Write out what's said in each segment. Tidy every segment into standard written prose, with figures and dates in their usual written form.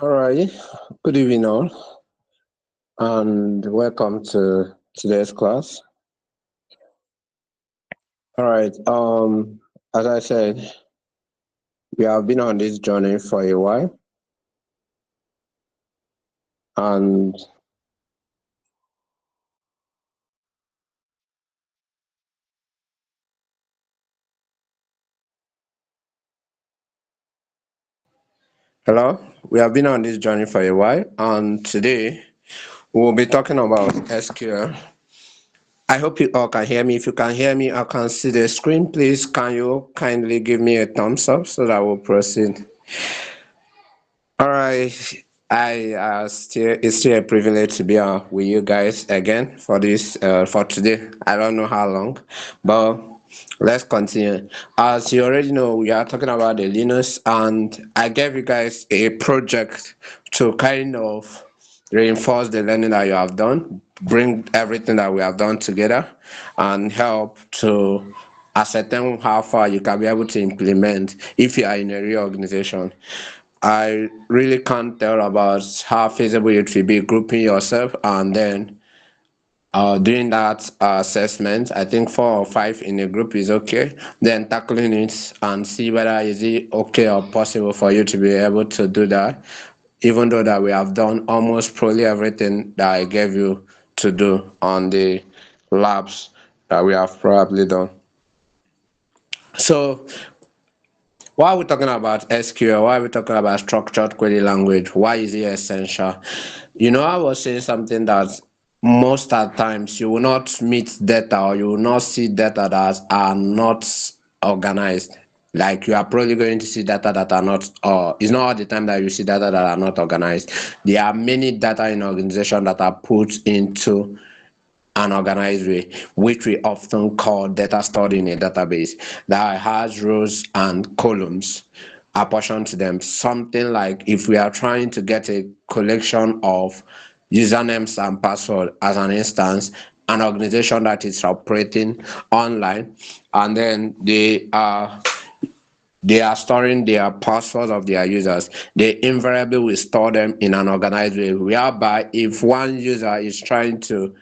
All right. Good evening, all, and welcome to today's class. All right. As I said, we have been on this journey for a while, and hello. We have been on this journey for a while, and today we'll be talking about SQL. I hope you all can hear me. If you can hear me, I can see the screen. Please, can you kindly give me a thumbs up so that we'll proceed? All right. It's still a privilege to be with you guys again for this for today. I don't know how long, but let's continue. As you already know, we are talking about the Linux, and I gave you guys a project to kind of reinforce the learning that you have done, bring everything that we have done together, and help to ascertain how far you can be able to implement if you are in a real organization. I really can't tell about how feasible it will be grouping yourself and then doing that assessment. I think 4 or 5 in a group is okay. Then tackling it and see whether is it okay or possible for you to be able to do that. Even though that we have done almost probably everything that I gave you to do on the labs that we have probably done. So why are we talking about SQL? Why are we talking about structured query language? Why is it essential? I was saying something that most at times you will not meet data or you will not see data that are not organized. Like you are probably going to see data that are not, or it's not all the time that you see data that are not organized. There are many data in organization that are put into an organized way, which we often call data stored in a database that has rows and columns apportioned to them. Something like if we are trying to get a collection of usernames and password as an instance, an organization that is operating online, and then they are storing their passwords of their users. They invariably will store them in an organized way, whereby if one user is trying to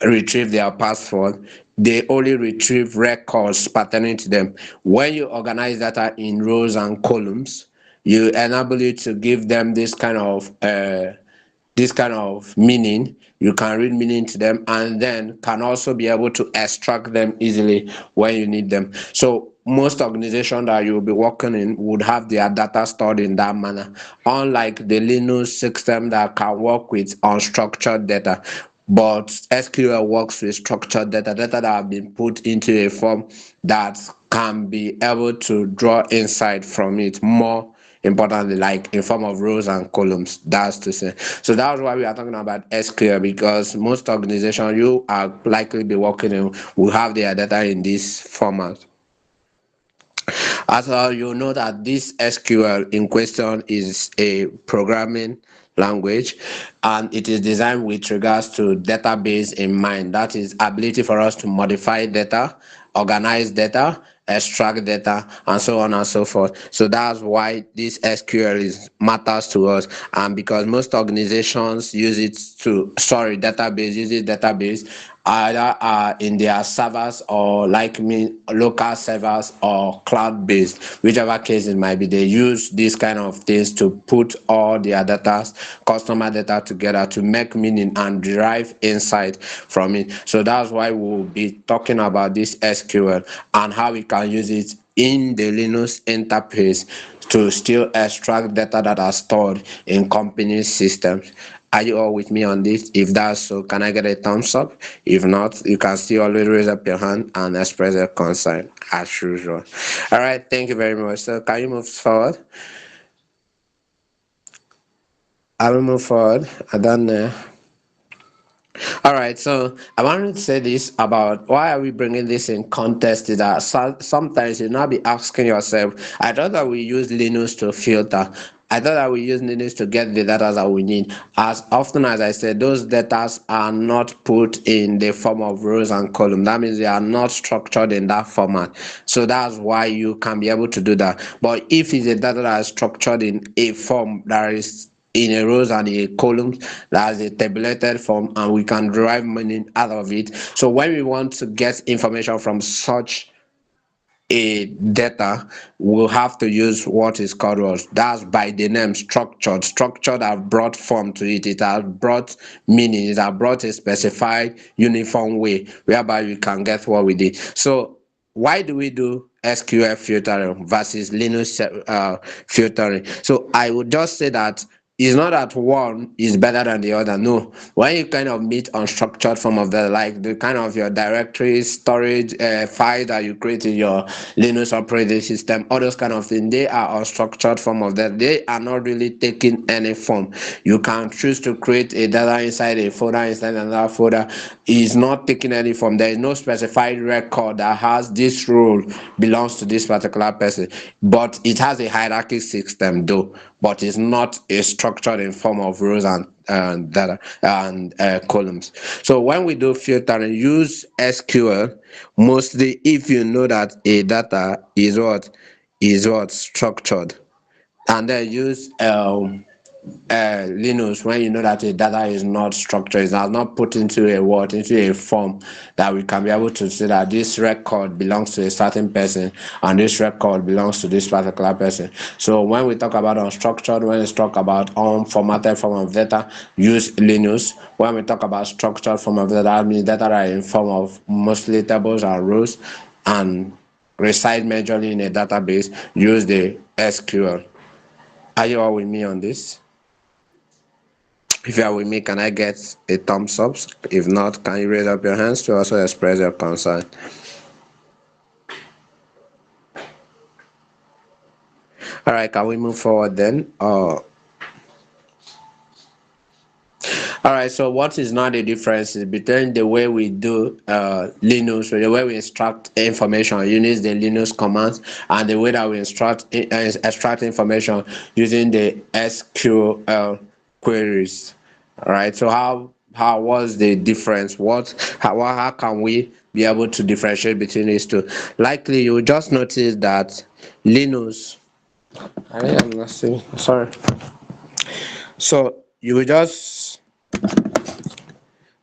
retrieve their password, they only retrieve records pertaining to them. When you organize data in rows and columns, you enable it to give them this kind of meaning. You can read meaning to them and then can also be able to extract them easily when you need them. So most organizations that you will be working in would have their data stored in that manner, unlike the Linux system that can work with unstructured data. But SQL works with structured data that have been put into a form that can be able to draw insight from it more importantly, like in form of rows and columns. That's to say. So that's why we are talking about SQL, because most organizations you are likely be working in will have their data in this format. As you know that this SQL in question is a programming language, and it is designed with regards to database in mind. That is ability for us to modify data, organize data, extract data, and so on and so forth. So that's why this SQL is matters to us, and because most organizations use it to use it database either in their servers or like me local servers or cloud based, whichever case it might be. They use these kind of things to put all their data, customer data together to make meaning and derive insight from it. So that's why we'll be talking about this SQL and how we can use it in the Linux interface to still extract data that are stored in company systems. Are you all with me on this? If that's so, can I get a thumbs up? If not, you can still always raise up your hand and express a concern as usual. All right, thank you very much. So can you move forward? I will move forward. I don't know. All right, so I wanted to say this about why are we bringing this in context is that sometimes you now be asking yourself, I thought that we use Linux to filter. I thought that we use Linux to get the data that we need. As often as I said, those data are not put in the form of rows and columns. That means they are not structured in that format. So that's why you can be able to do that. But if it's a data that is structured in a form that is in a rows and a column, that's a tabulated form, and we can derive meaning out of it. So when we want to get information from such a data, will have to use what is called was, that's by the name structured have brought form to it, it has brought meaning, it has brought a specified uniform way whereby we can get what we did. So why do we do SQL filtering versus Linux filtering? So I would just say that it's not that one is better than the other. No, when you kind of meet unstructured form of the, like the kind of your directory storage file that you create in your Linux operating system, all those kind of things, they are unstructured form of that. They are not really taking any form. You can choose to create a data inside a folder, inside another folder. It's not taking any form. There is no specified record that has this role belongs to this particular person, but it has a hierarchy system though, but it's not a structured in form of rows and data and columns. So when we do filtering, use SQL mostly if you know that a data is what structured, and then use Linux when you know that the data is not structured, it's not put into a word, into a form that we can be able to say that this record belongs to a certain person and this record belongs to this particular person. So when we talk about unstructured, when we talk about unformatted form of data, use Linux. When we talk about structured form of data, that means data are in form of mostly tables and rows and reside majorly in a database, use the SQL. Are you all with me on this? If you are with me, can I get a thumbs up? If not, can you raise up your hands to also express your concern? All right, can we move forward then? All right, so what is now the difference between the way we do Linux, the way we extract information using the Linux commands, and the way that we extract information using the SQL queries? All right, so how was the difference? How can we be able to differentiate between these two? Likely, you will just notice that Linux. I am not seeing. Sorry. So you will just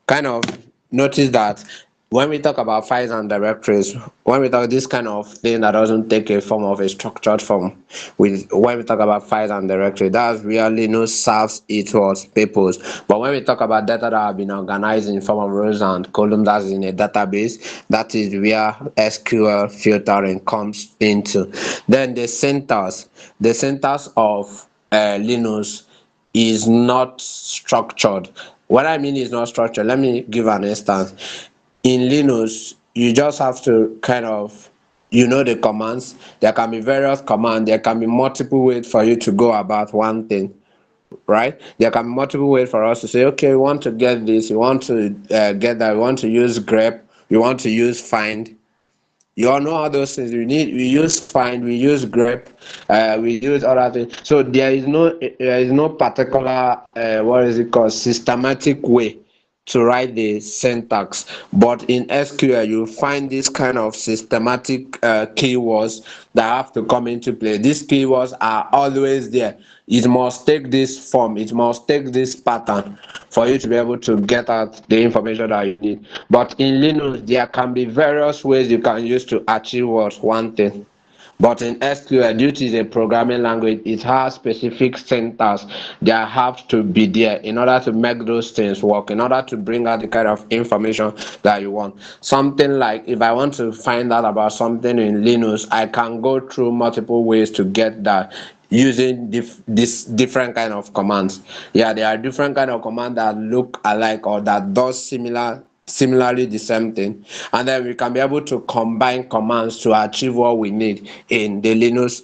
kind of notice that when we talk about files and directories, when we talk this kind of thing that doesn't take a form of a structured form, when we talk about files and directory, that's where Linux serves its purpose. But when we talk about data that have been organized in form of rows and columns, that's in a database, that is where SQL filtering comes into. Then the syntax of Linux is not structured. What I mean is not structured. Let me give an instance. In Linux, you just have to kind of, you know, the commands. There can be various commands. There can be multiple ways for you to go about one thing, right? There can be multiple ways for us to say, okay, we want to get this, we want to get that, we want to use grep, we want to use find. You all know all those things. We use find, we use grep, we use other things. So there is no particular what is it called, systematic way to write the syntax. But in SQL, you find this kind of systematic keywords that have to come into play. These keywords are always there. It must take this form, it must take this pattern for you to be able to get out the information that you need. But in Linux, there can be various ways you can use to achieve one thing. But in SQL, due to the programming language, it has specific syntax that have to be there in order to make those things work, in order to bring out the kind of information that you want. Something like, if I want to find out about something in Linux, I can go through multiple ways to get that using this different kind of commands. Yeah, there are different kind of commands that look alike or that does similarly the same thing, and then we can be able to combine commands to achieve what we need in the Linux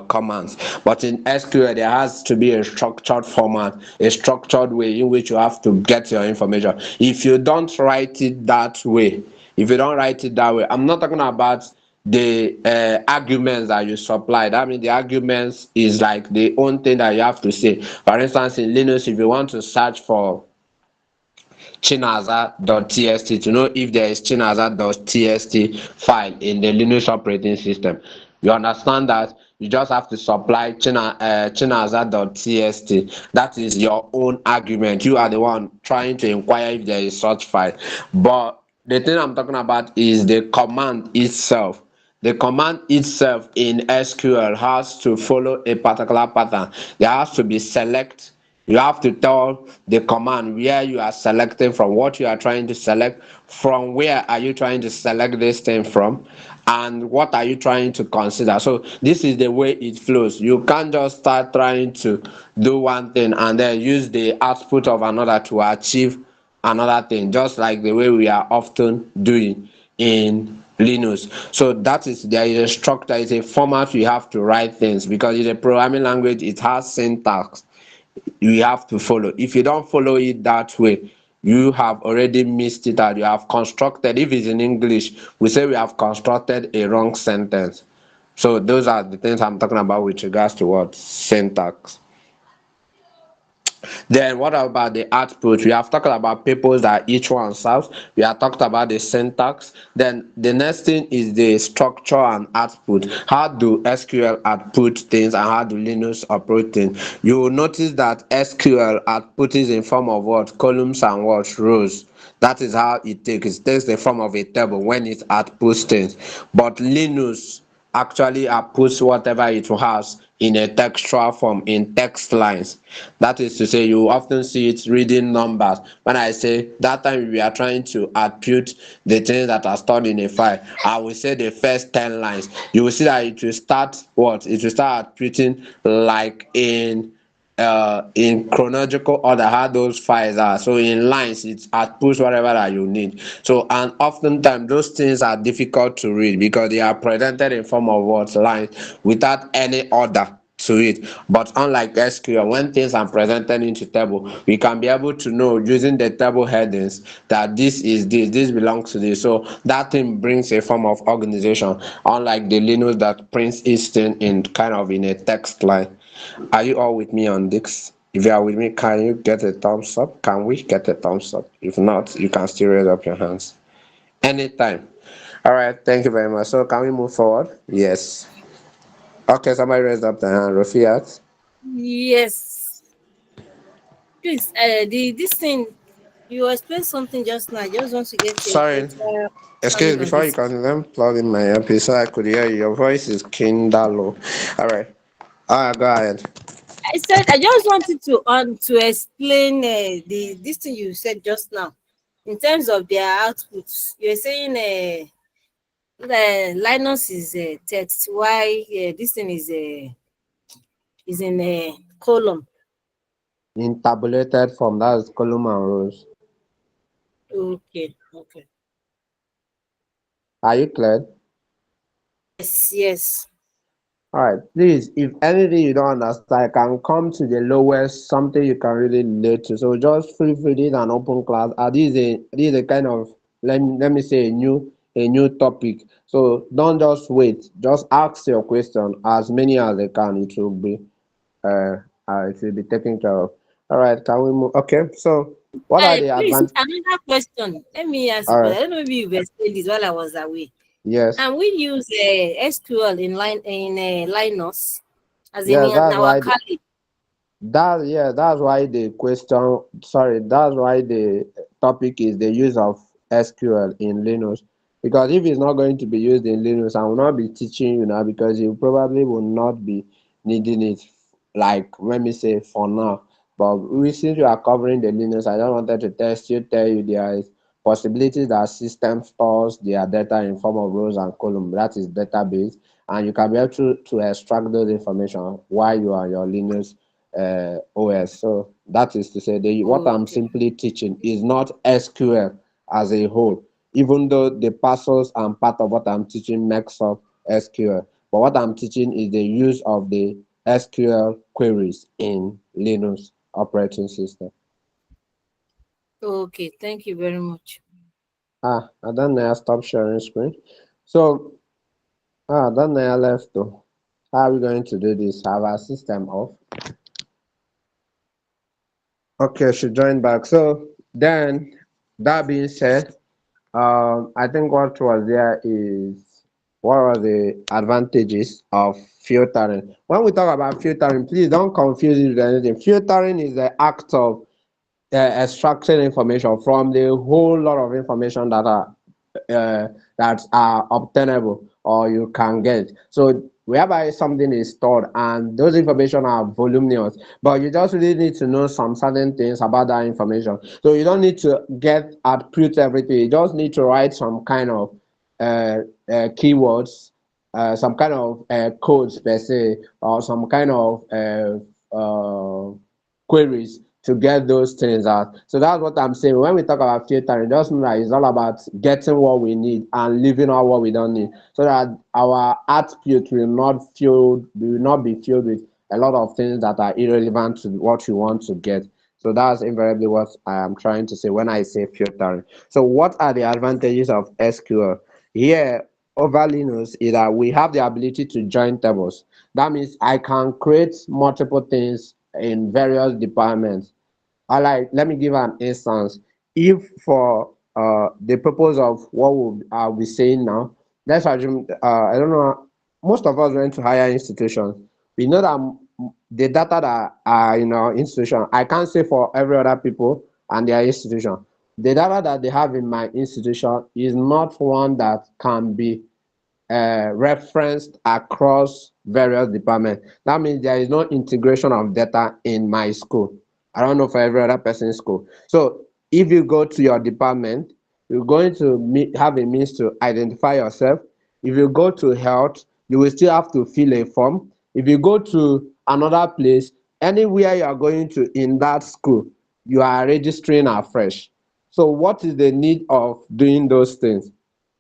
commands. But in SQL, there has to be a structured format, a structured way in which you have to get your information. If you don't write it that way, I'm not talking about the arguments that you supply. That means the arguments is like the own thing that you have to say. For instance, in Linux, if you want to search for chinaza.txt to know if there is chinaza.txt file in the Linux operating system, you understand that you just have to supply chinaza.txt. That is your own argument. You are the one trying to inquire if there is such file. But the thing I'm talking about is the command itself. The command itself in SQL has to follow a particular pattern. There has to be select. You have to tell the command where you are selecting from, what you are trying to select, from where are you trying to select this thing from, and what are you trying to consider. So this is the way it flows. You can't just start trying to do one thing and then use the output of another to achieve another thing, just like the way we are often doing in Linux. So that is, there is a structure, it's a format you have to write things, because it's a programming language, it has syntax you have to follow. If you don't follow it that way, you have already missed it out. You have constructed, if it's in English, we say we have constructed a wrong sentence. So those are the things I'm talking about with regards to what syntax. Then what about the output? We have talked about purpose that each one serves. We have talked about the syntax. Then the next thing is the structure and output. How do SQL output things and how do Linux output things? You will notice that SQL output is in form of what? Columns and what? Rows. That is how it takes. It takes the form of a table when it outputs things. But Linux actually outputs whatever it has in a textual form, in text lines. That is to say, you often see it reading numbers. When I say that time we are trying to output the things that are stored in a file, I will say the first 10 lines. You will see that it will start what? It will start outputting like in chronological order how those files are. So in lines, it outputs whatever that you need. So, and oftentimes those things are difficult to read because they are presented in form of what? Lines without any order to it. But unlike SQL, when things are presented into table, we can be able to know using the table headings that this is this belongs to this. So that thing brings a form of organization, unlike the Linux that prints each thing in kind of in a text line. Are you all with me on this? If you are with me, can you get a thumbs up? Can we get a thumbs up? If not, you can still raise up your hands anytime. All right, thank you very much. So can we move forward? Yes. Okay, somebody raised up the hand. Rafiat. Yes. Please, the this thing you explained something just now. I just want to get a Sorry. better Excuse understanding on before you this. continue, let me plug in my earpiece so I could hear you. Your voice is kinda low. All right. All right, go ahead. I said I just wanted to explain the this thing you said just now in terms of their outputs. You're saying Linus is text, why this thing is in a column. In tabulated form, that's column and rows. Okay, okay. Are you clear? Yes, yes. All right, please, if anything you don't understand, I can come to the lowest, something you can really relate to. So just feel free, this is an open class. This is a kind of, let me say, a new topic. So don't just wait, just ask your question, as many as they can, uh, it will be taken care of. All right, can we move? Okay, so what are the Please, advantages? another question. Let me ask you, All because right, I don't know if you've explained this while I was away. yes, And we use SQL in Linux, as yes, in that's our why Kali. that's why the question, sorry, that's why the topic is the use of SQL in Linux. Because if it's not going to be used in Linux, I will not be teaching you now because you probably will not be needing it, like let me say for now. But since you are covering the Linux, I just wanted to tell you there is possibility that system stores their data in form of rows and columns. That is database, and you can be able to extract those information while you are your Linux OS. So that is to say, what I'm Okay. simply teaching is not SQL as a whole, even though the parcels and part of what I'm teaching makes up SQL. But what I'm teaching is the use of the SQL queries in Linux operating system. Okay. Thank you very much. And then I stop sharing screen. So, then I left though. How are we going to do this? Have our system off? Okay, she joined back. So then, that being said, I think what was there is what are the advantages of filtering? When we talk about filtering, please don't confuse it with anything. Filtering is the act of extracting information from the whole lot of information that are obtainable or you can get. So whereby something is stored and those information are voluminous, but you just really need to know some certain things about that information. So you don't need to get output everything. You just need to write some kind of keywords, some kind of codes per se, or some kind of queries to get those things out. So that's what I'm saying. When we talk about filtering, just know that it's all about getting what we need and leaving out what we don't need, so that our output will not be filled with a lot of things that are irrelevant to what you want to get. So that's invariably what I am trying to say when I say filtering. So what are the advantages of SQL? Here over Linux is that we have the ability to join tables. That means I can create multiple things in various departments. I like, let me give an instance. If for the purpose of what I'll be saying now, let's assume, I don't know, most of us went to higher institutions. We know that the data that are in our institution, I can't say for every other people and their institution. The data that they have in my institution is not one that can be referenced across various departments. That means there is no integration of data in my school. I don't know for every other person's school. So if you go to your department, you're going to have a means to identify yourself. If you go to health, you will still have to fill a form. If you go to another place, anywhere you are going to in that school, you are registering afresh. So what is the need of doing those things?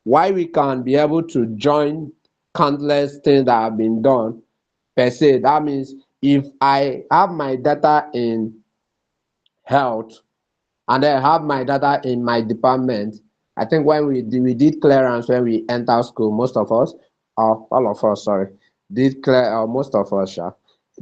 Why we can be able to join countless things that have been done per se. That means if I have my data in health and I have my data in my department, I think when we did clearance when we enter school, most of us, or all of us, sorry, did clear, or most of us,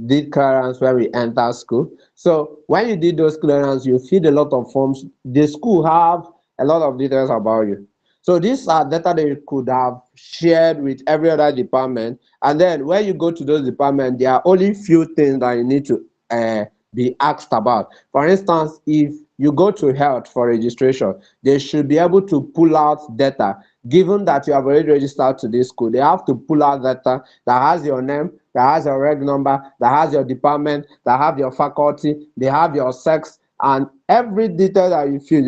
did clearance when we enter school. So when you did those clearance, you fill a lot of forms. The school have a lot of details about you. So these are data that you could have shared with every other department. And then when you go to those departments, there are only few things that you need to be asked about. For instance, if you go to health for registration, they should be able to pull out data. Given that you have already registered to this school, they have to pull out data that has your name, that has your reg number, that has your department, that have your faculty, they have your sex, and every detail that you fill.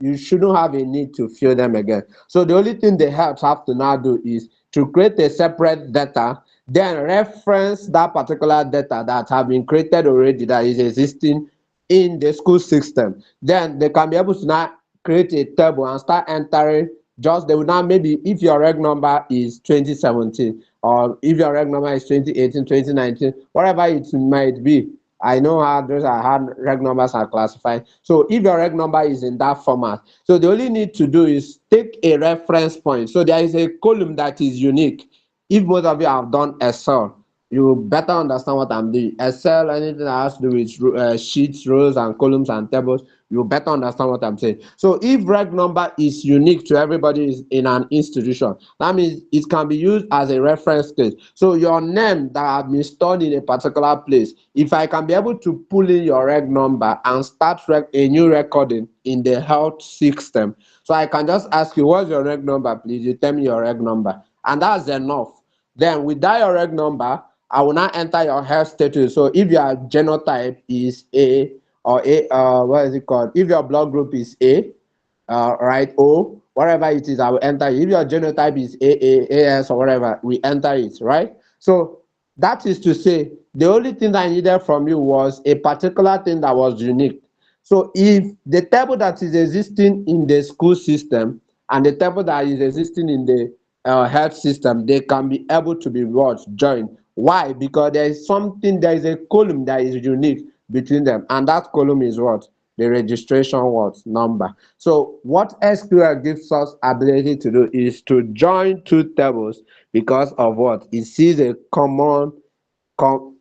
You shouldn't have a need to fill them again. So the only thing the helps have to now do is to create a separate data, then reference that particular data that have been created already, that is existing in the school system. Then they can be able to now create a table and start entering. Just they will now, maybe if your reg number is 2017, or if your reg number is 2018, 2019, whatever it might be. I know how those are how reg numbers are classified. So if your reg number is in that format, so the only need to do is take a reference point. So there is a column that is unique. If both of you have done Excel, you will better understand what I'm doing. Excel, anything that has to do with sheets, rows, and columns and tables, you better understand what I'm saying. So if reg number is unique to everybody in an institution, that means it can be used as a reference case. So your name that have been stored in a particular place, if I can be able to pull in your reg number and start a new recording in the health system, so I can just ask you, what's your reg number, please? You tell me your reg number, and that's enough. Then with that your reg number, I will now enter your health status. So if your genotype is A, or A, what is it called? If your blood group is A, right, O, whatever it is, I will enter it. If your genotype is AS, or whatever, we enter it, right? So that is to say, the only thing that I needed from you was a particular thing that was unique. So if the table that is existing in the school system and the table that is existing in the health system, they can be able to be what? Joined. Why? Because there is a column that is unique between them, and that column is what? The registration what? Number. So what SQL gives us ability to do is to join two tables because of what? It sees a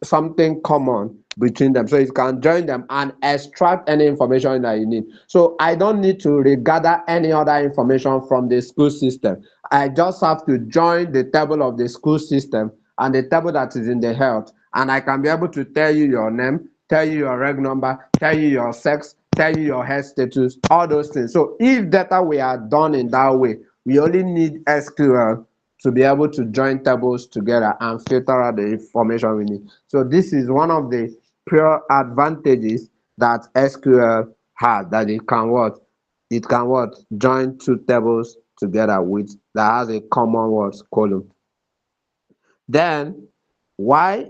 something common between them. So it can join them and extract any information that you need. So I don't need to regather any other information from the school system. I just have to join the table of the school system and the table that is in the health, and I can be able to tell you your name, tell you your reg number, tell you your sex, tell you your health status, all those things. So if data we are done in that way, we only need SQL to be able to join tables together and filter out the information we need. So this is one of the pure advantages that SQL has, that it can what? It can what? Join two tables together with that has a common what? Column. Then why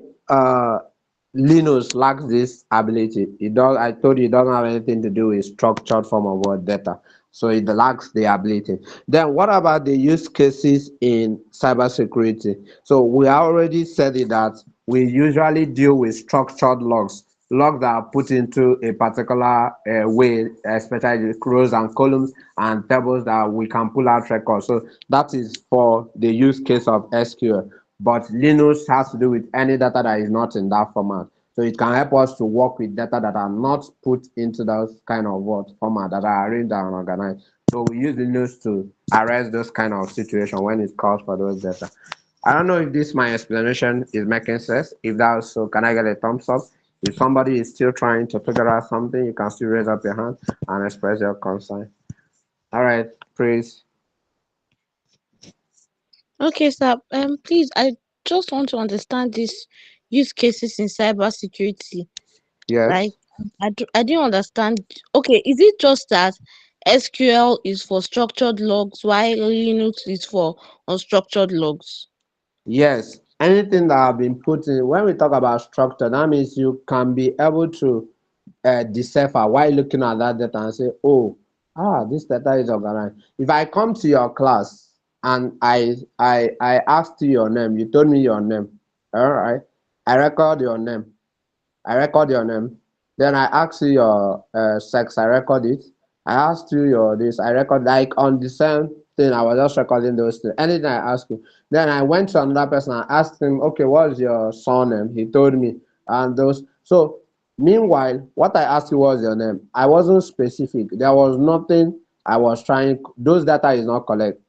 Linux lacks this ability? It does. I told you it doesn't have anything to do with structured form of what data, so it lacks the ability. Then what about the use cases in cybersecurity? So we already said it that we usually deal with structured logs, logs that are put into a particular way, especially rows and columns and tables that we can pull out records. So that is for the use case of SQL. But Linux has to do with any data that is not in that format. So it can help us to work with data that are not put into those kind of what format, that are arranged and organized. So we use Linux to arrest those kind of situation when it calls for those data. I don't know if this my explanation is making sense. If that's so, can I get a thumbs up? If somebody is still trying to figure out something, you can still raise up your hand and express your concern. All right, please. Okay, sir. Please, I just want to understand these use cases in cybersecurity. Like, Yes. I didn't understand. Okay, is it just that SQL is for structured logs while Linux is for unstructured logs? Yes, anything that have been put in, when we talk about structure, that means you can be able to decipher while looking at that data and say, oh, this data is organized. If I come to your class and I asked you your name, you told me your name, all right, I record your name. I record your name. Then I ask you your sex, I record it. I asked you your this, I record like on the same thing. I was just recording those things. Anything I ask you. Then I went to another person. I asked him, okay, what's your surname? He told me, and those. So meanwhile, what I asked you was your name. I wasn't specific. There was nothing I was trying. Those data is not collect.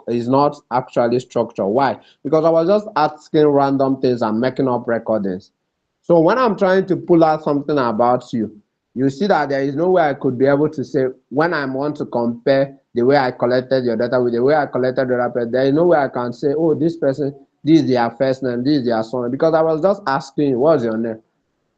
Is not actually structured. Why? Because I was just asking random things and making up recordings. So when I'm trying to pull out something about you, you see that there is no way I could be able to say, when I want to compare the way I collected your data with the way I collected the data, there is no way I can say, oh, this person, this is their first name, this is their surname, because I was just asking you, what's your name?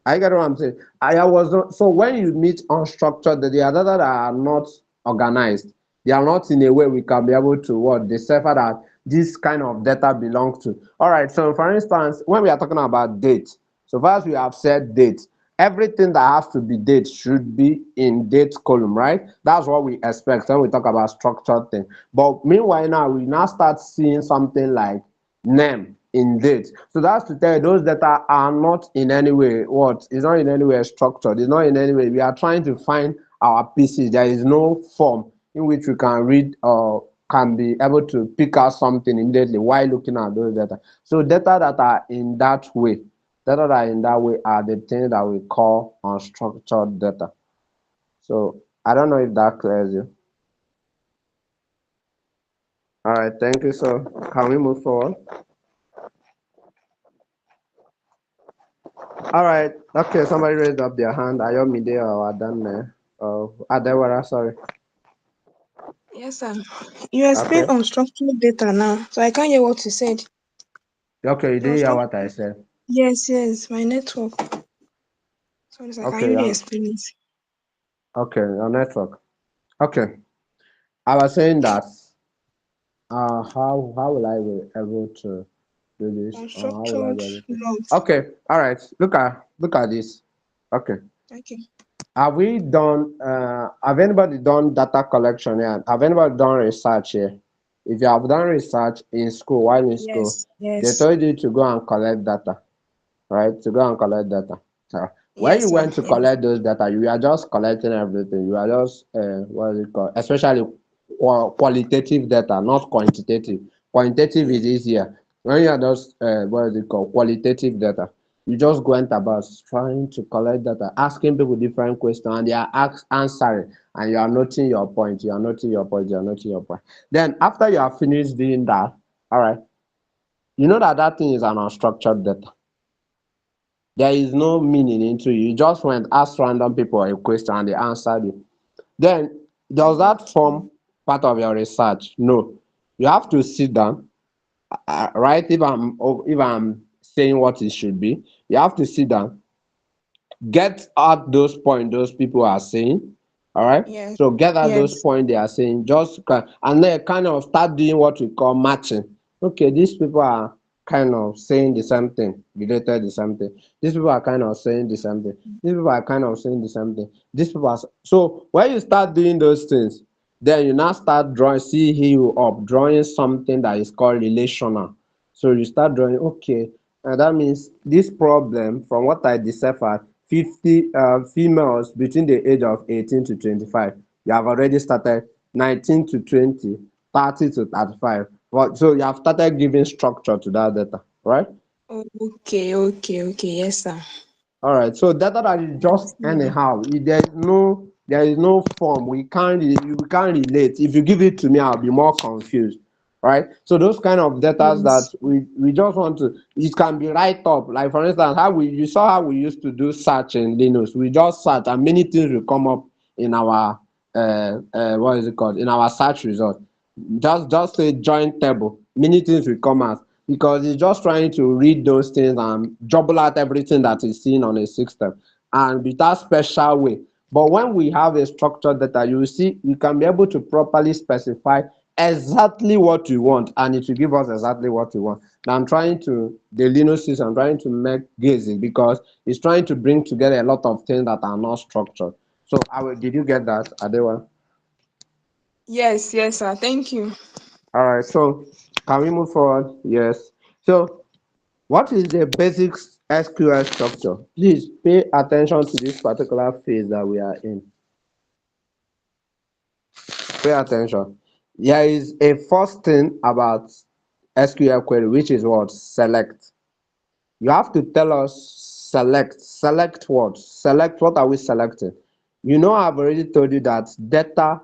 I get what I'm saying. I was not, so when you meet unstructured, the data that are not organized, they are not in a way we can be able to what decipher that this kind of data belongs to. All right. So for instance, when we are talking about date, so far as we have said date, everything that has to be date should be in date column, right? That's what we expect when we talk about structured thing. But meanwhile, now we now start seeing something like name in date. So that's to tell you those data are not in any way what is not in any way structured. It's not in any way. We are trying to find our pieces. There is no form in which we can read or can be able to pick out something immediately while looking at those data. So data that are in that way, data that are in that way are the things that we call unstructured data. So I don't know if that clears you. All right, thank you. So can we move forward? All right. Okay, somebody raised up their hand. Ayomide or Adane. Adewara, sorry. Yes, sir. You explained Okay. unstructured data now, so I can't hear what you said. Okay, you The didn't hear unstructured. what I said. Yes, yes, my network. Sorry, sir. Can Okay, you re-explain it? okay, your network. Okay. I was saying that how will I be able to do this? Or how will I Unstructured be able to? logs. Okay, all right. Look at this. Okay. Okay. Have anybody done data collection here? Have anybody done research here? If you have done research in school, while in school, Yes, they yes, told you to go and collect data, right? To go and collect data. So when you yes, sir. went to Yes. collect those data, you are just collecting everything. You are just what is it called? Especially qualitative data, not quantitative. Quantitative is easier. When you are just what is it called? Qualitative data. You just went about trying to collect data, asking people different questions, and they are answering, and you are noting your point, you are noting your point, you are noting your point. Then after you have finished doing that, all right, you know that that thing is an unstructured data. There is no meaning into it. You just went, asked random people a question, and they answered you. Then, does that Okay. form part of your research? No. You have to sit down, right? If I'm saying what it should be, you have to sit down, get out those points those people are saying. All right. Yes. So get out those Yes. points they are saying, and then kind of start doing what we call matching. Okay, these people are kind of saying the same thing, related the same thing. These people are kind of saying the same thing. These people are kind of saying the same thing. These people are so when you start doing those things, then you now start drawing, see you up, drawing something that is called relational. So you start drawing, okay, and that means this problem, from what I deciphered, 50 females between the age of 18 to 25. You have already started 19 to 20, 30 to 35. So you have started giving structure to that data, right? Okay. Okay. Okay. Yes, sir. All right, so data that is I just see now. anyhow, there is no form. We can't relate. If you give it to me, I'll be more confused. Right? So those kind of data that Yes. we just want to, it can be right up. Like for instance, you saw how we used to do search in Linux. We just search and many things will come up in our what is it called? In our search result. Just say join table, many things will come out because it's just trying to read those things and jumble out everything that is seen on a system and with that special way. But when we have a structured data, you will see you can be able to properly specify exactly what you want and it will give us exactly what we want. Now I'm trying to, the Linux system, I'm trying to make gazy because it's trying to bring together a lot of things that are not structured. So did you get that, Adewa? Yes. Yes, sir. Thank you. All right, so can we move forward? Yes. So what is the basic SQL structure? Please pay attention to this particular phase that we are in. Pay attention. There is a first thing about SQL query, which is what? Select. You have to tell us select. Select what? Select what are we selecting? You know, I've already told you that data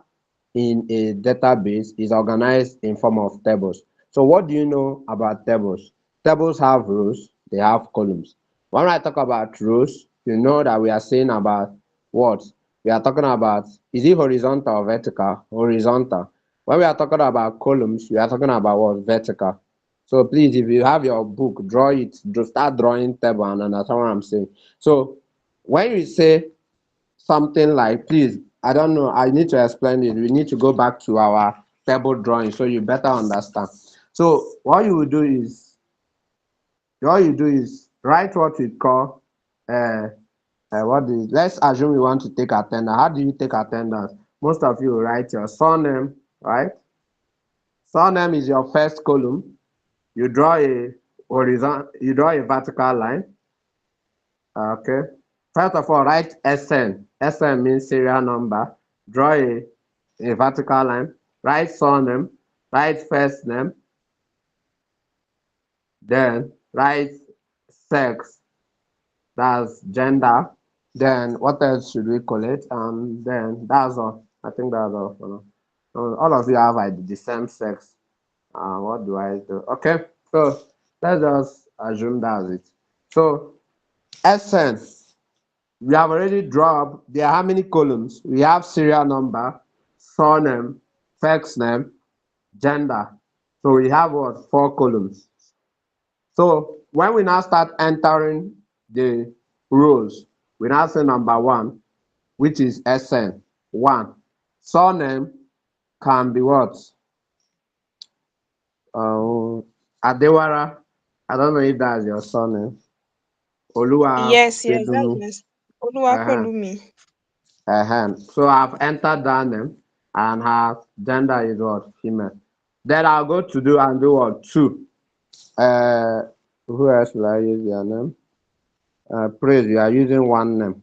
in a database is organized in form of tables. So what do you know about tables? Tables have rows, they have columns. When I talk about rows, you know that we are saying about what? We are talking about, is it horizontal or vertical? Horizontal. When we are talking about columns, we are talking about what? Vertical. So please, if you have your book, draw it, start drawing table and understand what I'm saying. So when you say something like, please, I don't know, I need to explain it. We need to go back to our table drawing so you better understand. So what you do is write what we call uh, let's assume you want to take attendance. How do you take attendance? Most of you write your surname, right? Surname is your first column. You draw a vertical line. Okay. First of all, write SN. SN means serial number. Draw a vertical line. Write surname. Write first name. Then write sex. That's gender. Then what else should we call it? Then that's all. I think that's all for now. All of you have the same sex. What do I do? Okay. So let's just assume that's it. So SN. We have already dropped. There are how many columns? We have serial number, surname, first name, gender. So we have what? 4 columns. So when we now start entering the rows, we now say number one, which is SN. One. Surname can be what? Adewara. I don't know if that's your surname. Olua Yes. Yes. That's Pedumi. nice. Uh-huh. Oluwapelumi. So I've entered that name and her gender is what? Female. Then I'll go to do what? Two. Uh, who else will I use their name? Praise, you are using one name.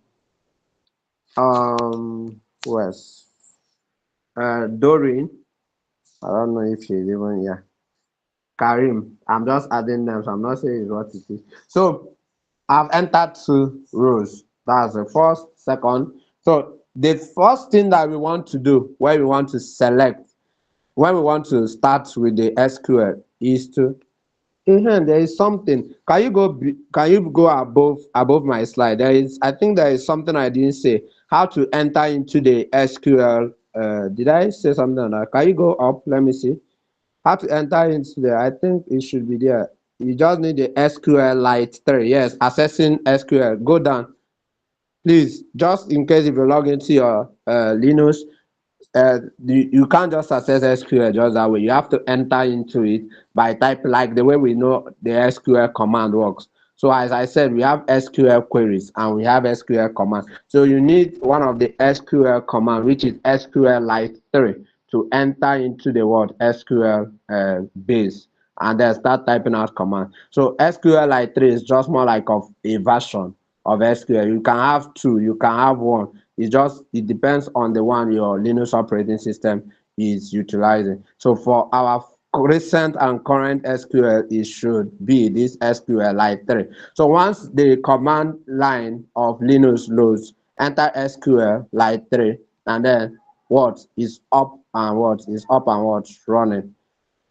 Who else? Doreen. I don't know if she's even here. Karim. I'm just adding names. I'm not saying it's what it is. So I've entered 2 rows. That's the first, second. So the first thing that we want to do when we want to select, when we want to start with the SQL is to, there is something. Can you go? Can you go above my slide? There is. I think there is something I didn't say. How to enter into the SQL? Did I say something on that? Can you go up? Let me see. How to enter into there? I think it should be there. You just need the SQL Lite 3. Yes, accessing SQL. Go down, please. Just in case if you log into your Linux, you can't just access SQL just that way. You have to enter into it by type, like the way we know the SQL command works. So as I said, we have SQL queries and we have SQL command. So you need one of the SQL command, which is SQLite 3, to enter into the word SQL base and then start typing out command. So SQLite 3 is just more like of a version of SQL. You can have 2, you can have 1. It depends on the one your Linux operating system is utilizing. So for our recent and current SQL, it should be this SQLite 3. So once the command line of Linux loads, enter SQLite 3, and then what is up and what's running.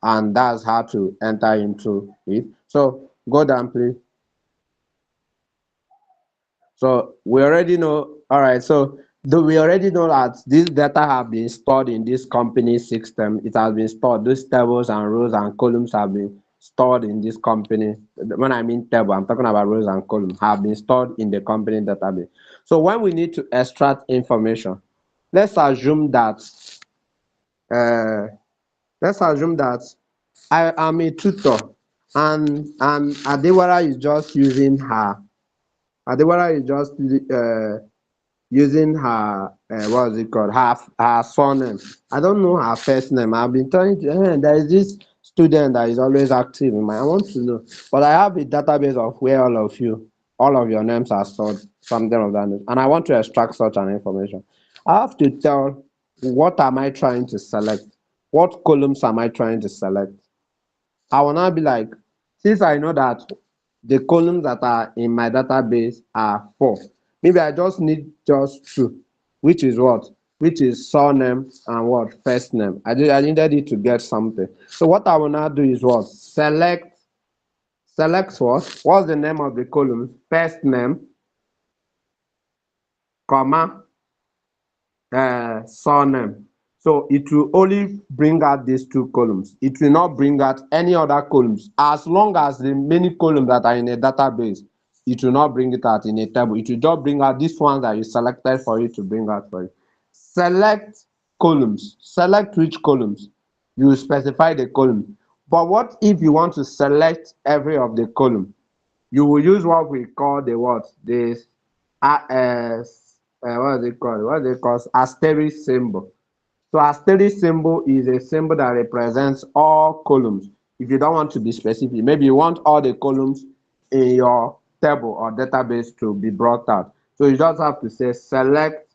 And that's how to enter into it. So go down, please. So we already know, all right, so we already know that this data have been stored in this company system. It has been stored. These tables and rows and columns have been stored in this company. When I mean table, I'm talking about rows and columns, have been stored in the company database. So when we need to extract information, let's assume that uh, I am a tutor and Adewara is just using her. Adewara is just using her what's it called, her surname. I don't know her first name. I've been trying to, there is this student that is always active in my, I want to know, but I have a database of where all of your names are stored, something of that name, and I want to extract such an information. I have to tell, what am I trying to select, what columns am I trying to select. I will now be like, since I know that the columns that are in my database are 4, maybe I just need just 2, which is what? Which is surname and what? First name. I needed it to get something. So what I will now do is what? Select what? What's the name of the column? First name, comma, surname. So it will only bring out these 2 columns. It will not bring out any other columns. As long as the many columns that are in a database, it will not bring it out in a table. It will just bring out this one that you selected for you to bring out for you. Select columns. Select which columns. You specify the column. But what if you want to select every of the column? You will use what we call the what? This what is it called? What is it called? Asterisk symbol. So asterisk symbol is a symbol that represents all columns. If you don't want to be specific, maybe you want all the columns in your table or database to be brought out. So you just have to say select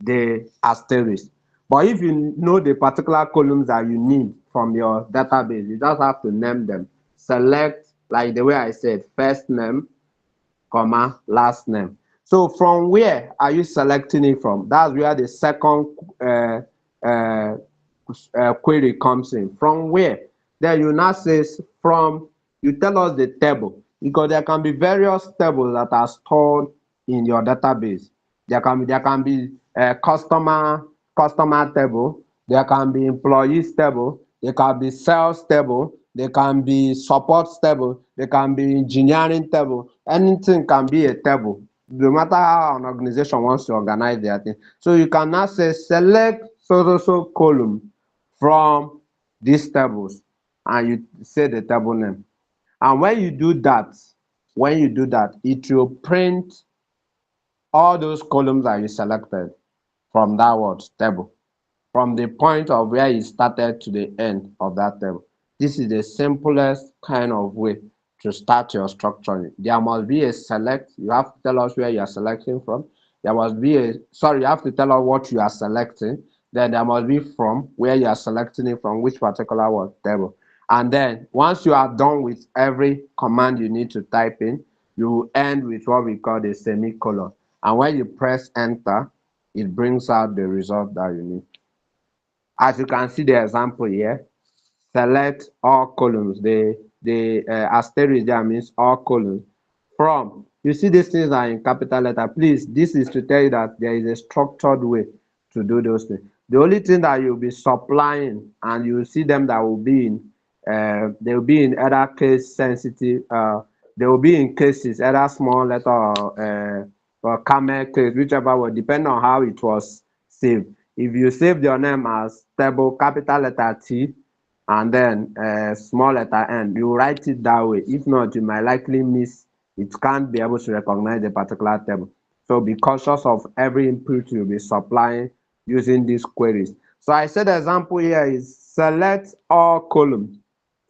the asterisk. But if you know the particular columns that you need from your database, you just have to name them. Select, like the way I said, first name, comma, last name. So from where are you selecting it from? That's where the second query comes in. From where? Then you now say from, you tell us the table, because there can be various tables that are stored in your database. There can be a customer table, there can be employees table, there can be sales table, there can be support table, there can be engineering table. Anything can be a table, no matter how an organization wants to organize their thing. So you can now say select so column from these tables, and you say the table name. And when you do that, it will print all those columns that you selected from that word table, from the point of where you started to the end of that table. This is the simplest kind of way to start your structuring. There must be a select. You have to tell us where you are selecting from. There must be you have to tell us what you are selecting. Then there must be from where you are selecting it from, which particular word table. And then once you are done with every command you need to type in, you will end with what we call the semicolon. And when you press enter, it brings out the result that you need. As you can see the example here, select all columns. The asterisk there means all columns. From, you see these things are in capital letter. Please, this is to tell you that there is a structured way to do those things. The only thing that you'll be supplying, and you will see them that will be in, they will be in either case sensitive, they will be in cases, either small letter or camel case, whichever will depend on how it was saved. If you save your name as table capital letter T and then small letter N, you write it that way. If not, you might likely miss, it can't be able to recognize a particular table. So be cautious of every input you'll be supplying using these queries. So I said the example here is select all columns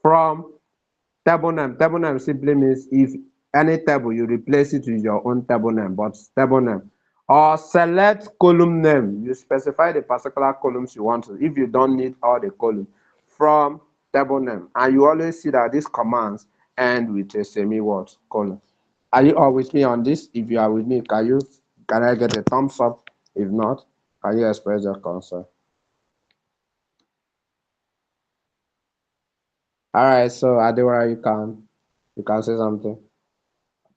from table name. Table name simply means if any table, you replace it with your own table name, but table name. Or select column name. You specify the particular columns you want to, if you don't need all the columns, from table name. And you always see that these commands end with a semi-colon. Are you all with me on this? If you are with me, can I get a thumbs up? If not, can you express your concern? All right, so Adewara, you can say something.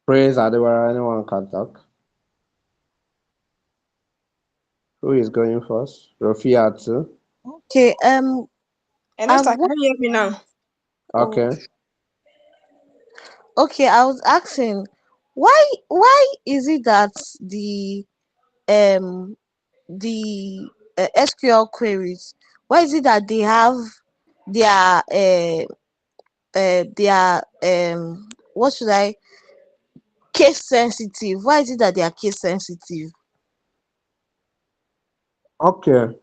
Praise Adewara, anyone can talk. Who is going first? Rofia too. Okay, Ernesta, can you hear me now? Okay. okay, I was asking why is it that um the SQL queries, why is it that they have their what should I, case sensitive? Why is it that they are case sensitive? Okay.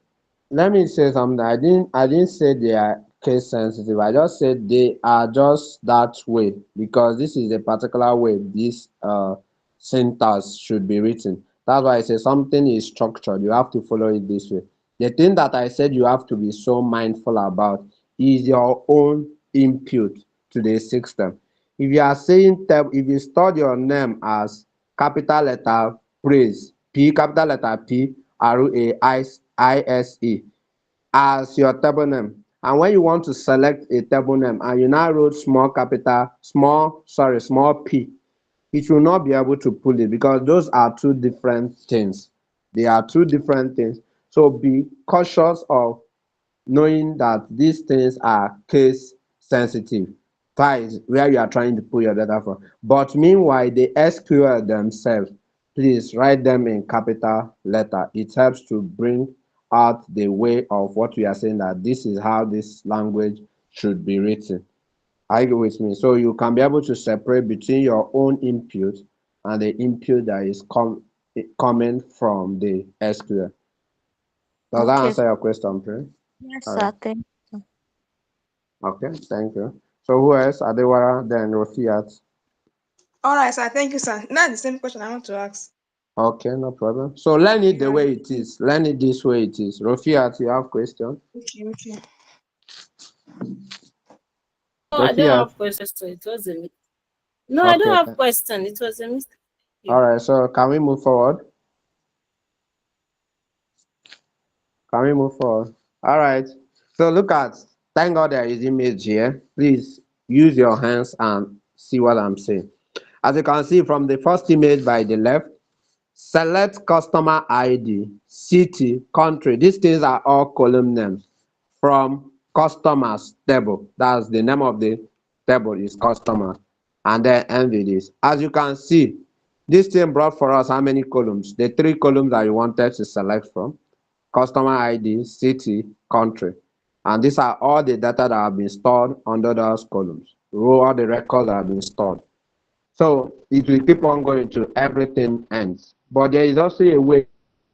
Let me say something. I didn't say they are case sensitive. I just said they are just that way because this is a particular way this syntax should be written. That's why I say something is structured. You have to follow it this way. The thing that I said you have to be so mindful about is your own input to the system. If you are saying if you store your name as capital letter praise, P capital letter P RAISE as your table name. And when you want to select a table name and you now wrote small p, it will not be able to pull it because those are two different things. They are two different things. So be cautious of knowing that these things are case sensitive. That is where you are trying to pull your data from. But meanwhile, the SQL themselves, please write them in capital letter. It helps to bring out the way of what we are saying, that this is how this language should be written. Are you with me? So you can be able to separate between your own input and the input that is coming from the SQL. Does that Okay, answer your question, Prince? yes, All sir. right. Thank Okay, thank you. So who else? Adewara, then Rofiat. All right, sir. Thank you, sir. Now the same question I want to ask. Okay, no problem. So learn it the Yeah. way it is. Learn it this way it is. Rofiat, you have question? Okay, okay. No, I don't Rofiat. have questions. It was a mistake. No, I don't Okay. have question. It was a mistake. All right. So can we move forward? Can we move forward? All right. So look at. Thank God there is image here. Please use your hands and see what I'm saying. As you can see from the first image by the left, select customer ID, city, country. These things are all column names from customers table. That's the name of the table is customer. And then envy this. As you can see, this thing brought for us how many columns? The three columns that you wanted to select from: customer ID, city, country. And these are all the data that have been stored under those columns. All the records that have been stored. So it will keep on going to everything ends. But there is also a way to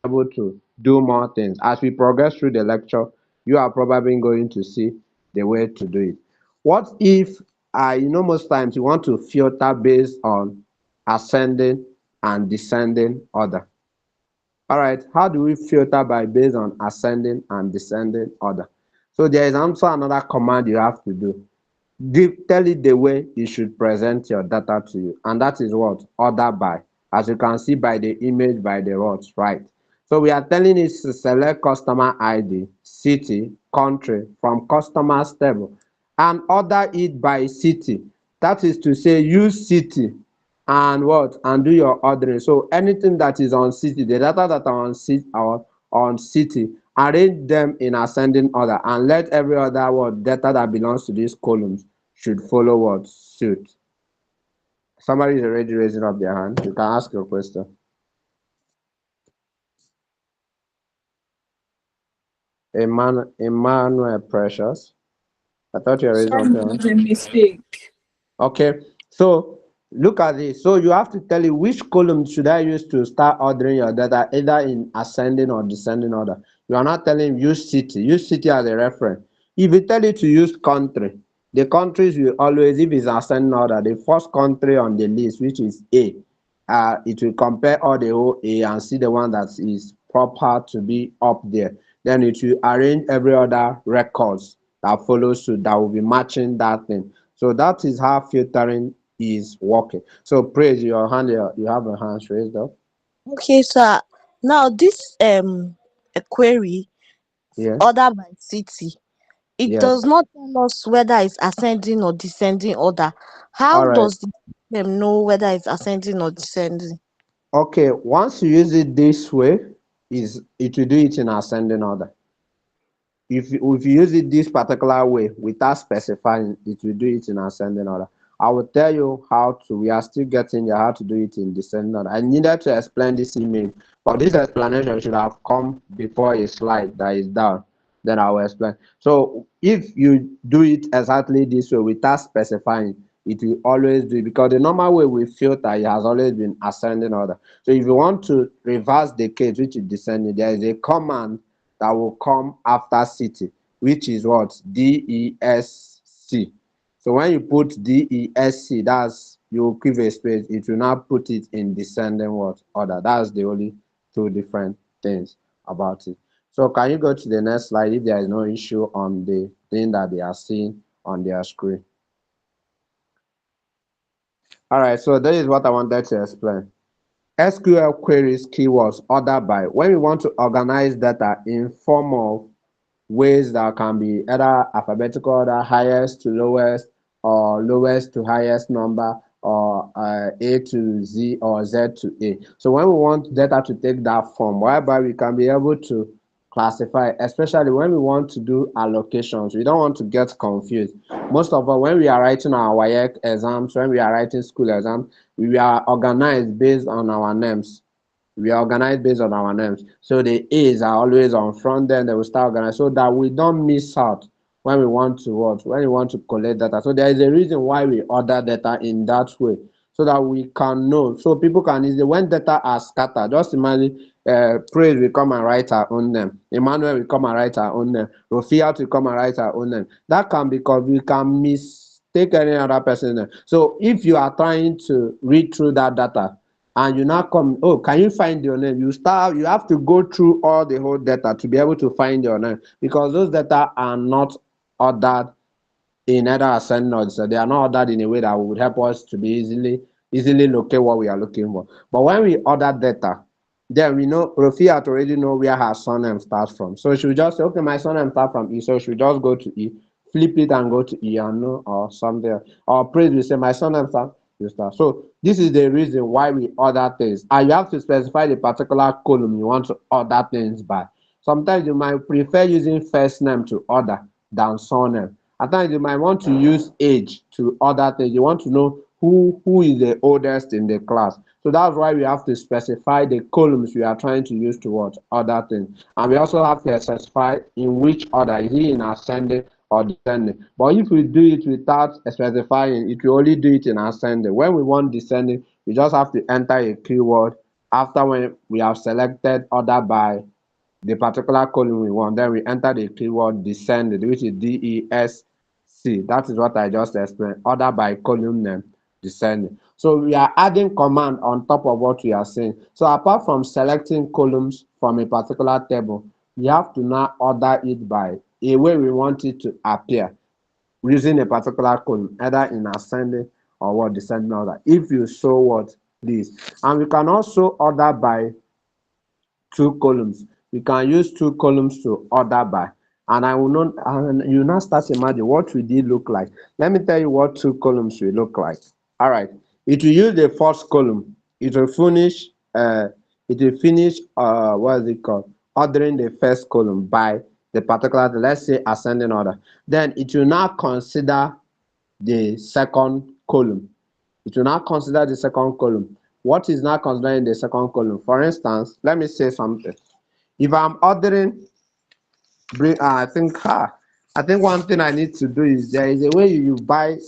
be able to do more things. As we progress through the lecture, you are probably going to see the way to do it. What if most times you want to filter based on ascending and descending order. All right, how do we filter by based on ascending and descending order? So there is also another command you have to do. tell it the way it should present your data to you, and that is what order by, as you can see by the image, by the rows, right? So we are telling it to select customer ID, city, country from customers table, and order it by city. That is to say, use city and what, and do your ordering. So anything that is on city, the data that are on city, or on city, arrange them in ascending order, and let every other what data that belongs to these columns should follow what suit. Somebody is already raising up their hand. You can ask your question. Emmanuel Precious. I thought you were raising Sorry, up it your hand. was a mistake. Okay, so look at this. So you have to tell it which column should I use to start ordering your data, either in ascending or descending order. You are not telling him use city. Use city as a reference. If you tell it to use country, the countries will always, if it's ascending order, the first country on the list, which is A, it will compare all the whole A and see the one that is proper to be up there. Then it will arrange every other records that follows suit that will be matching that thing. So that is how filtering is working. So praise your hand. You have a hand raised up. Okay, sir. Now this a query Yes. order by city. It Yes. does not tell us whether it's ascending or descending order. How All right. does the system know whether it's ascending or descending? Okay. Once you use it this way, is it will do it in ascending order. If you use it this particular way without specifying, it will do it in ascending order. I will tell you how to. We are still getting there how to do it in descending order. I needed to explain this email, but this explanation should have come before a slide that is down. Then I will explain. So if you do it exactly this way without specifying, it will always do it, because the normal way we filter it has always been ascending order. So if you want to reverse the case, which is descending, there is a command that will come after city, which is what? DESC. So when you put DESC, that's, you give a space, it will not put it in descending what order. That's the only two different things about it. So can you go to the next slide if there is no issue on the thing that they are seeing on their screen? All right, so that is what I wanted to explain. SQL queries keywords order by. When we want to organize data in form of ways that can be either alphabetical order, highest to lowest, or lowest to highest number, or A to Z or Z to A. So when we want data to take that form, whereby we can be able to classify, especially when we want to do allocations, we don't want to get confused. Most of all, when we are writing our WIEC exams, when we are writing school exams, we are organized based on our names. We are organized based on our names. So the A's are always on front, then they will start organized so that we don't miss out when we want to what? When we want to collect data. So there is a reason why we order data in that way, so that we can know. So people can easily, when data are scattered, just imagine Praise will come and write her own name. Emmanuel will come and write her own name. Rofia will come and write her own name. That can, because we can mistake any other person's name. So if you are trying to read through that data, and you now come, oh, can you find your name? You have to go through all the whole data to be able to find your name, because those data are not ordered in either ascending or descending. They are not ordered in a way that would help us to be easily locate what we are looking for. But when we order data, then we know Rofia already know where her surname starts from. So she will just say, okay, my surname starts from E. So she will just go to E, flip it and go to E and know, or something. Or Praise will say, my surname starts. So this is the reason why we order things. And you have to specify the particular column you want to order things by. Sometimes you might prefer using first name to order than surname. At times you might want to use age to order things. You want to know who is the oldest in the class. So that's why we have to specify the columns we are trying to use to what other things. And we also have to specify in which order, is it in ascending or descending. But if we do it without specifying, it will only do it in ascending. When we want descending, we just have to enter a keyword after when we have selected order by the particular column we want. Then we enter the keyword descended, which is DESC. That is what I just explained. Order by column name descending. So we are adding command on top of what we are saying. So apart from selecting columns from a particular table, we have to now order it by a way we want it to appear. using a particular column, either in ascending or what descending order. If you show what this, and we can also order by two columns. We can use two columns to order by. And I will not, and you now start to imagine what will it look like. Let me tell you what two columns will look like. All right. It will use the first column. It will finish. What is it called? Ordering the first column by the particular, let's say, ascending order. Then it will now consider the second column. It will now consider the second column. What is now considering the second column? For instance, let me say something. If I'm ordering, I think one thing I need to do is there is a way you buy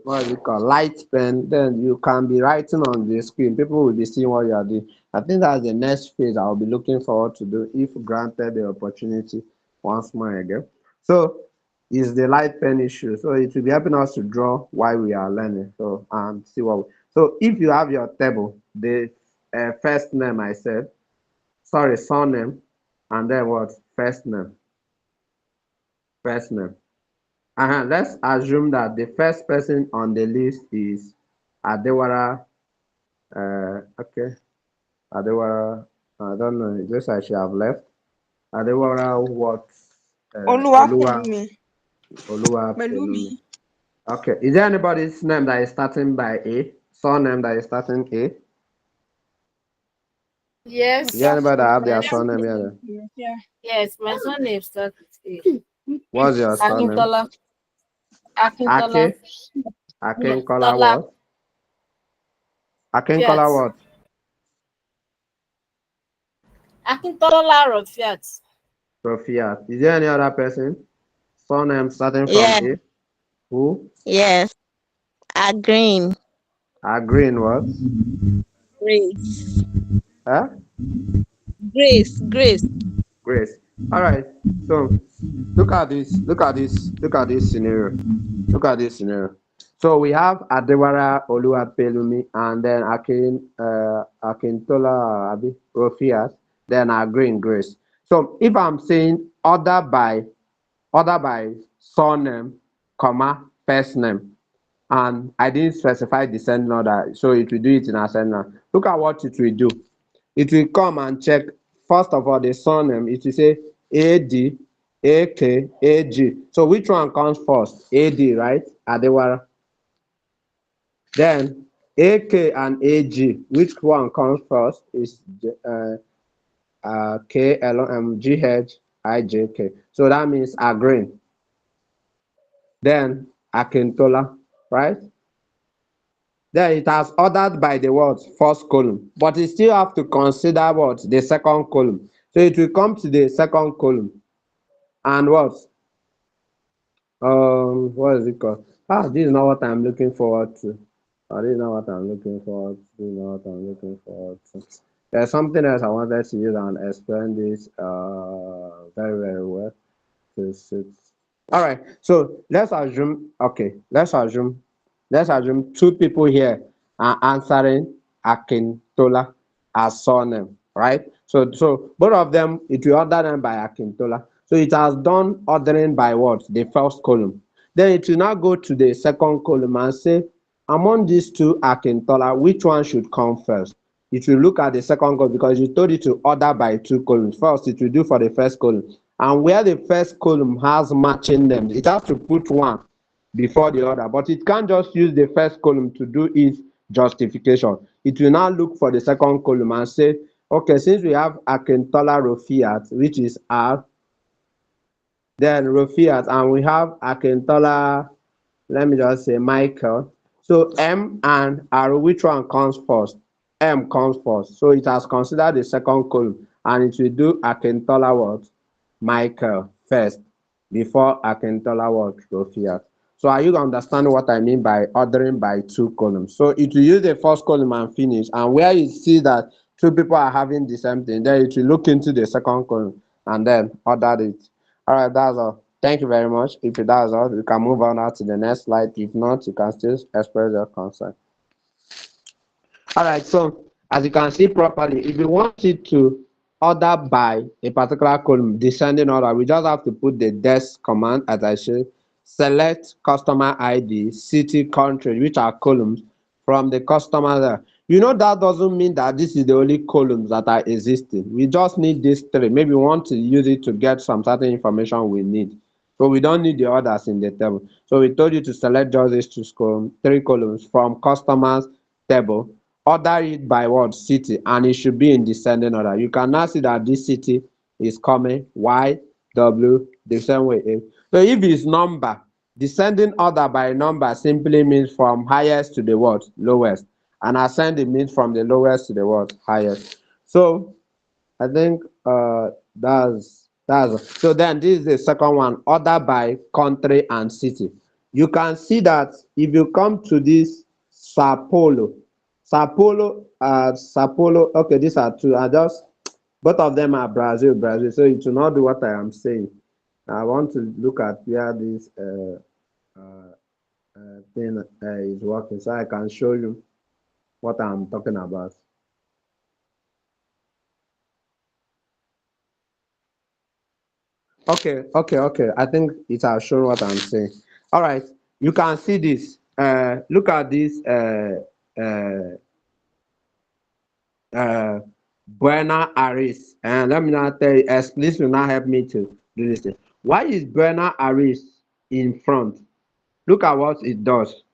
what is it called, light pen, then you can be writing on the screen. People will be seeing what you are doing. I think that's the next phase I'll be looking forward to do if granted the opportunity once more again. So is the light pen issue. So it will be helping us to draw while we are learning. So and see what. So if you have your table, the first name I said, sorry, surname, and then what? First name. First name. Let's assume that the first person on the list is Adewara. Okay, Adewara. I don't know. Just I should have left. Adewara what? Oluwapelumi. Oluwapelumi. Okay. Is there anybody's name that is starting by A? Surname that is starting A? Yes. Is there anybody that have their surname here? Yeah. Yes, my surname starts with A. What's your surname? Akintola. Akintola. Ake? Akinkola Tola. what? Akinkola what? Akintola Rofiat. Sophia. Is there any other person? Surname starting from Yeah. A? Who? Yes. Agreeing. Green what? Grace. Huh? Grace. Grace. All right. So look at this. Look at this scenario. Look at this scenario. So we have Adewara Oluwapelumi and then Akintola Abi Rofiat, then Green Grace. So if I'm saying order by surname, comma, first name, and I didn't specify descending order, so it will do it in ascending order. Look at what it will do. It will come and check, first of all, the surname. It will say AD, AK, AG. So which one comes first? AD, right? Adewara. Then AK and AG, which one comes first is KLMGH So that means Agreen. Then Akintola, right? Then it has ordered by the word first column, but it still have to consider what? The second column. So it will come to the second column and what? What is it called? This is not what I'm looking forward to. This is not what I'm looking forward to. This is not what I'm looking forward to. There's something else I wanted to use and explain this very, very well. All right, so let's assume two people here are answering Akintola as surname, right? So both of them, it will order them by Akintola. So it has done ordering by what? The first column. Then it will now go to the second column and say, among these two Akintola, which one should come first? It will look at the second column because you told it to order by two columns. First, it will do for the first column. And where the first column has matching names, it has to put one before the other. But it can't just use the first column to do its justification. It will now look for the second column and say, okay, since we have Akintola Rofiat, which is R, then Rofiat, and we have Akintola, let me just say Michael. So M and R, which one comes first? M comes first. So it has considered the second column and it will do Akintola what? Michael first before Akintola what? Rofiat. So are you understanding what I mean by ordering by two columns? So it will use the first column and finish. And where you see that two people are having the same thing, then it will look into the second column and then order it. All right, that's all. Thank you very much. If it does all, you can move on now to the next slide. If not, you can still express your concern. All right, so as you can see properly, if you want it to order by a particular column, descending order, we just have to put the des command, as I select customer ID, city, country, which are columns from the customer there. You know, that doesn't mean that this is the only columns that are existing. We just need these three. Maybe we want to use it to get some certain information we need. So we don't need the others in the table. So we told you to select just these three columns from customers table. Order it by what? City, and it should be in descending order. You can now see that this city is coming Y, W, the same way. So if it's number, descending order by number simply means from highest to the what? Lowest. And ascending means from the lowest to the what? Highest. So I think that's so. Then this is the second one, order by country and city. You can see that if you come to this Sao Paulo, Sao Paulo, okay, these are two. I just both of them are Brazil. So it will not do what I am saying. I want to look at where this thing is working, so I can show you what I'm talking about. Okay. I think it has shown what I'm saying. All right, you can see this. Look at this. Buena Aris. And let me now tell you, this will not help me to do this thing. Why is Buena Aris in front? Look at what it does.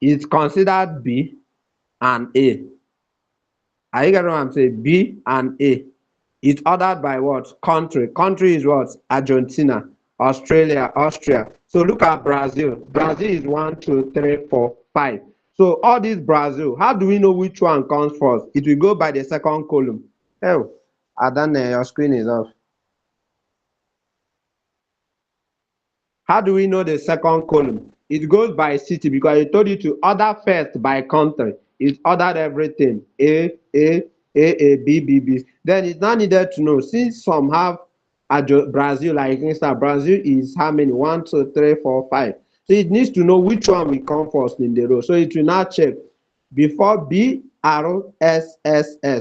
It's considered B and A. Are you getting what I'm saying? B and A. It's ordered by what? Country. Country is what? Argentina, Australia, Austria. So look at Brazil. Brazil is 1, 2, 3, 4, 5. So all this Brazil, how do we know which one comes first? It will go by the second column. Oh, Adane, your screen is off. How do we know the second column? It goes by city because I told you to order first by country. It ordered everything. B. Then it's not needed to know. Since some have Brazil, like instance, Brazil is how many? 1, 2, 3, 4, 5. So it needs to know which one will come first in the row. So it will now check before B, arrow, S,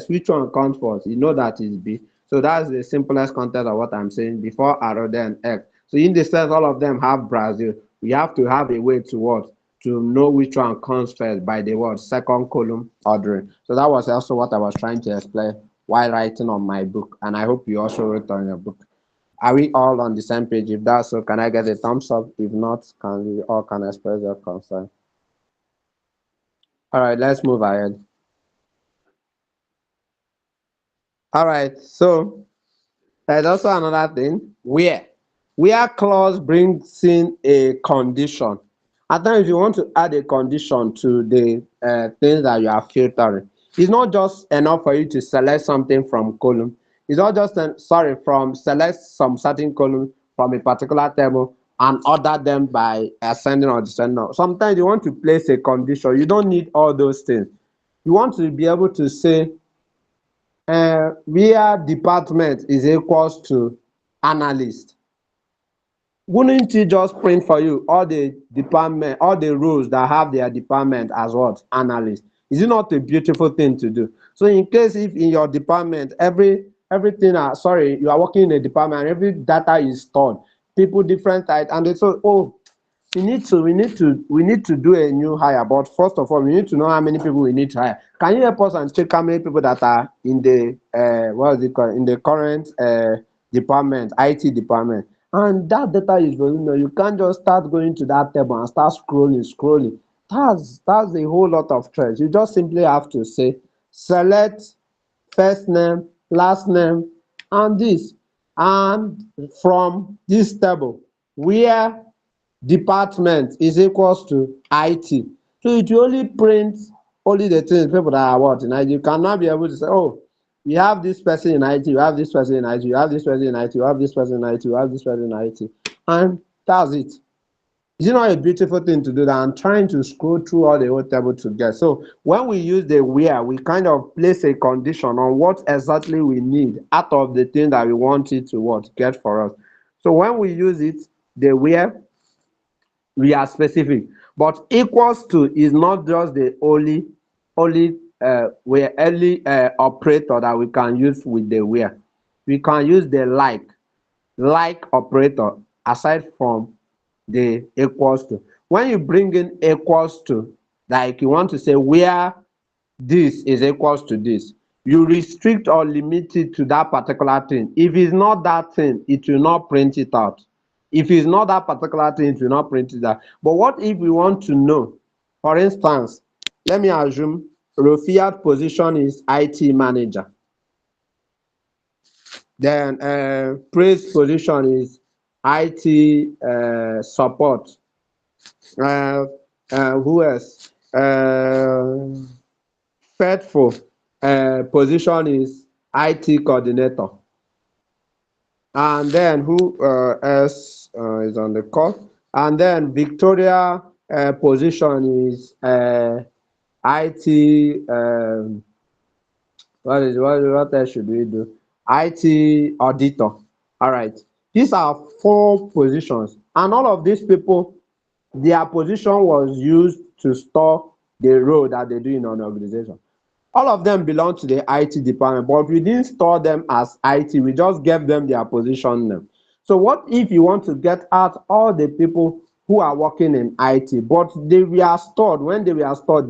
which one comes first? You know that is B. So that's the simplest content of what I'm saying. Before arrow, then X. So in the sense, all of them have Brazil. We have to have a way to what? To know which one comes first by the word second column ordering. So that was also what I was trying to explain while writing on my book. And I hope you also wrote on your book. Are we all on the same page? If that's so, can I get a thumbs up? If not, can we all can express your concern? All right, let's move ahead. All right, so there's also another thing, where clause brings in a condition. At times you want to add a condition to the things that you are filtering. It's not just enough for you to select something from column. It's not just from select some certain column from a particular table and order them by ascending or descending. Sometimes you want to place a condition. You don't need all those things. You want to be able to say where department is equals to analyst. Wouldn't it just print for you all the department, all the rows that have their department as what? Analyst. Is it not a beautiful thing to do? So in case if in your department, everything, you are working in a department, every data is stored, people different types, and they say, oh, we need to do a new hire. But first of all, we need to know how many people we need to hire. Can you help us and check how many people that are in the in the current department, IT department? And that data is you can't just start going to that table and start scrolling. That's a whole lot of threads. You just simply have to say select first name, last name, and this. And from this table, where department is equals to IT. So it will only print only the things people that are what in IT. You cannot be able to say, oh, we have this person in IT, you have this person in IT, you have this person in IT, you have this person in IT, you have this person in IT. And that's it. Is it not a beautiful thing to do that? I'm trying to scroll through all the whole table to get. So when we use the where, we kind of place a condition on what exactly we need out of the thing that we want it to what get for us. So when we use it, the where, we are specific, but equals to is not just the only operator that we can use with the where. We can use the like operator aside from the equals to. When you bring in equals to, like you want to say where this is equals to this, you restrict or limit it to that particular thing. If it's not that thing, it will not print it out. If it's not that particular thing, it will not print it out. But what if we want to know, for instance, let me assume Rafiat position is IT manager. Then Praise position is IT support. Who else? Faithful position is IT coordinator. And then who else is on the call? And then Victoria position is IT. What else should we do? IT auditor. All right. These are 4 positions, and all of these people, their position was used to store the role that they do in an organization. All of them belong to the IT department, but we didn't store them as IT. We just gave them their position name. So what if you want to get out all the people who are working in IT, but they were stored, when they were stored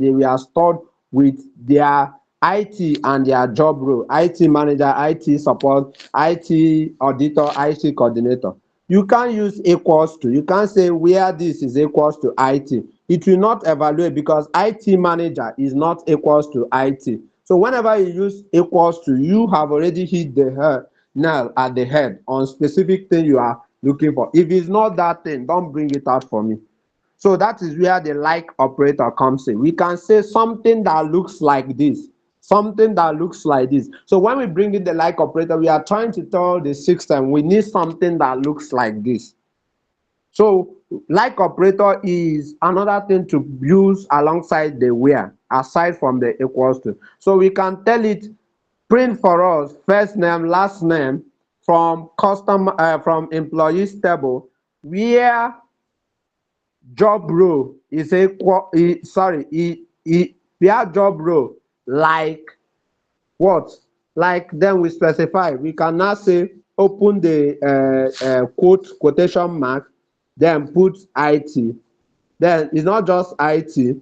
with their IT and their job role, IT manager, IT support, IT auditor, IT coordinator. You can't use equals to. You can't say where this is equals to IT. It will not evaluate because IT manager is not equals to IT. So whenever you use equals to, you have already hit the nail at the head on specific thing you are looking for. If it's not that thing, don't bring it out for me. So that is where the like operator comes in. We can say something that looks like this, something that looks like this. So when we bring in the like operator, we are trying to tell the system we need something that looks like this. So like operator is another thing to use alongside the where, aside from the equals to. So we can tell it print for us first name, last name from from employees table where job role is equal, where job role like what? Like then we specify. We can now say open the quotation mark, then put IT. Then it's not just IT.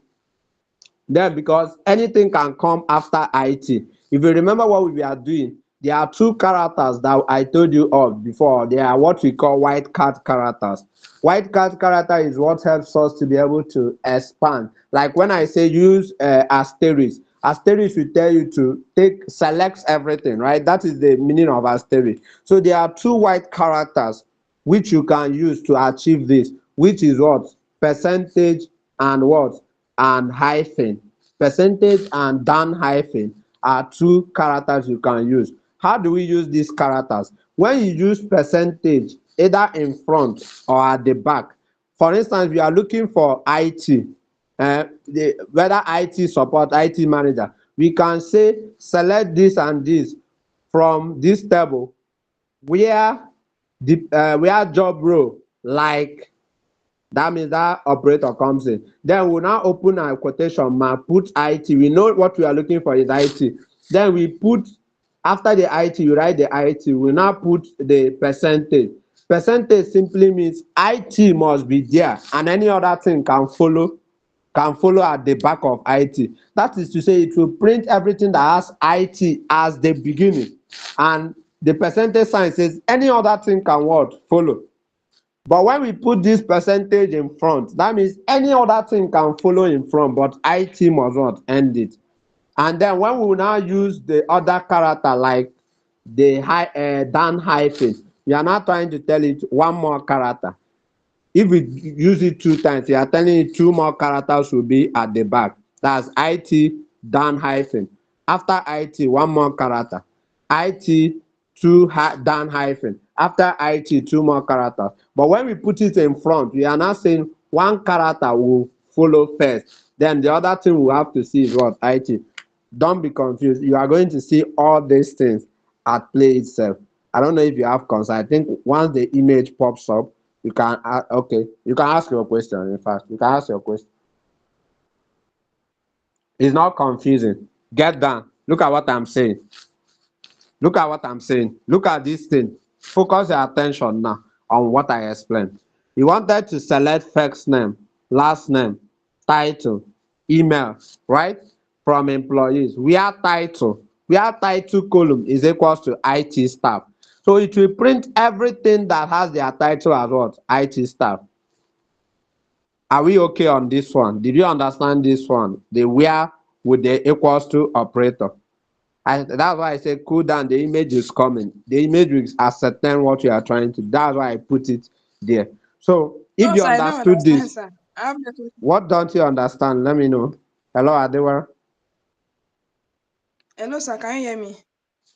Then because anything can come after IT. If you remember what we are doing, there are 2 characters that I told you of before. They are what we call white card characters. White card character is what helps us to be able to expand. Like when I say use asterisk, asterisk will tell you to select everything, right? That is the meaning of asterisk. So there are 2 white characters which you can use to achieve this, which is what? Percentage and what? And hyphen. Percentage and dan hyphen are 2 characters you can use. How do we use these characters? When you use percentage either in front or at the back, for instance, we are looking for IT, whether IT support, IT manager, we can say select this and this from this table where job role like. That means that operator comes in. Then we'll now open our quotation mark, put IT. We know what we are looking for is IT. Then we put, after the IT, you write the IT. We now put the percentage. Percentage simply means IT must be there and any other thing can follow at the back of IT. That is to say it will print everything that has IT as the beginning. And the percentage sign says any other thing can what? Follow. But when we put this percentage in front, that means any other thing can follow in front, but IT must not end it. And then when we now use the other character like the dan hyphen, we are now trying to tell it one more character. If we use it 2 times, we are telling it 2 more characters will be at the back. That's IT dan hyphen. After IT, 1 more character. IT 2 dan hyphen. After IT, 2 more characters. But when we put it in front, we are now saying 1 character will follow first. Then the other thing we have to see is what? IT. Don't be confused. You are going to see all these things at play itself. I don't know if you have concern. I think once the image pops up, you can okay. You can ask your question. In fact, you can ask your question. It's not confusing. Get down. Look at what I'm saying. Look at what I'm saying. Look at this thing. Focus your attention now on what I explained. You wanted to select first name, last name, title, email, right? From employees. Where title column is equals to IT staff. So it will print everything that has their title as what? IT staff. Are we okay on this one? Did you understand this one? The where with the equals to operator. That's why I say cool down. The image is coming. The image will ascertain what you are trying to. That's why I put it there. So if No, you sir, I don't understood understand, this, sir. I have network. what don't you understand? Let me know. Hello, Adewa. Hello, sir, can you hear me?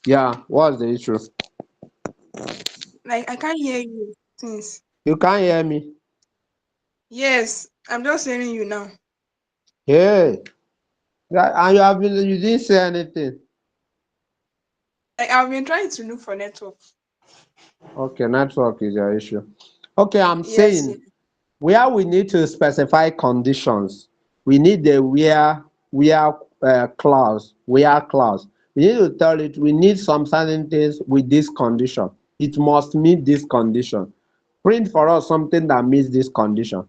Yeah, what's the issue? Like, I can't hear you since. You can't hear me. Yes, I'm just hearing you now. Hey, yeah, and you didn't say anything. Like, I've been trying to look for network. Okay, network is your issue. Okay, I'm Yes, yes. saying where we need to specify conditions, we need the where clause, where clause. We need to tell it we need some certain things with this condition. It must meet this condition. Print for us something that meets this condition.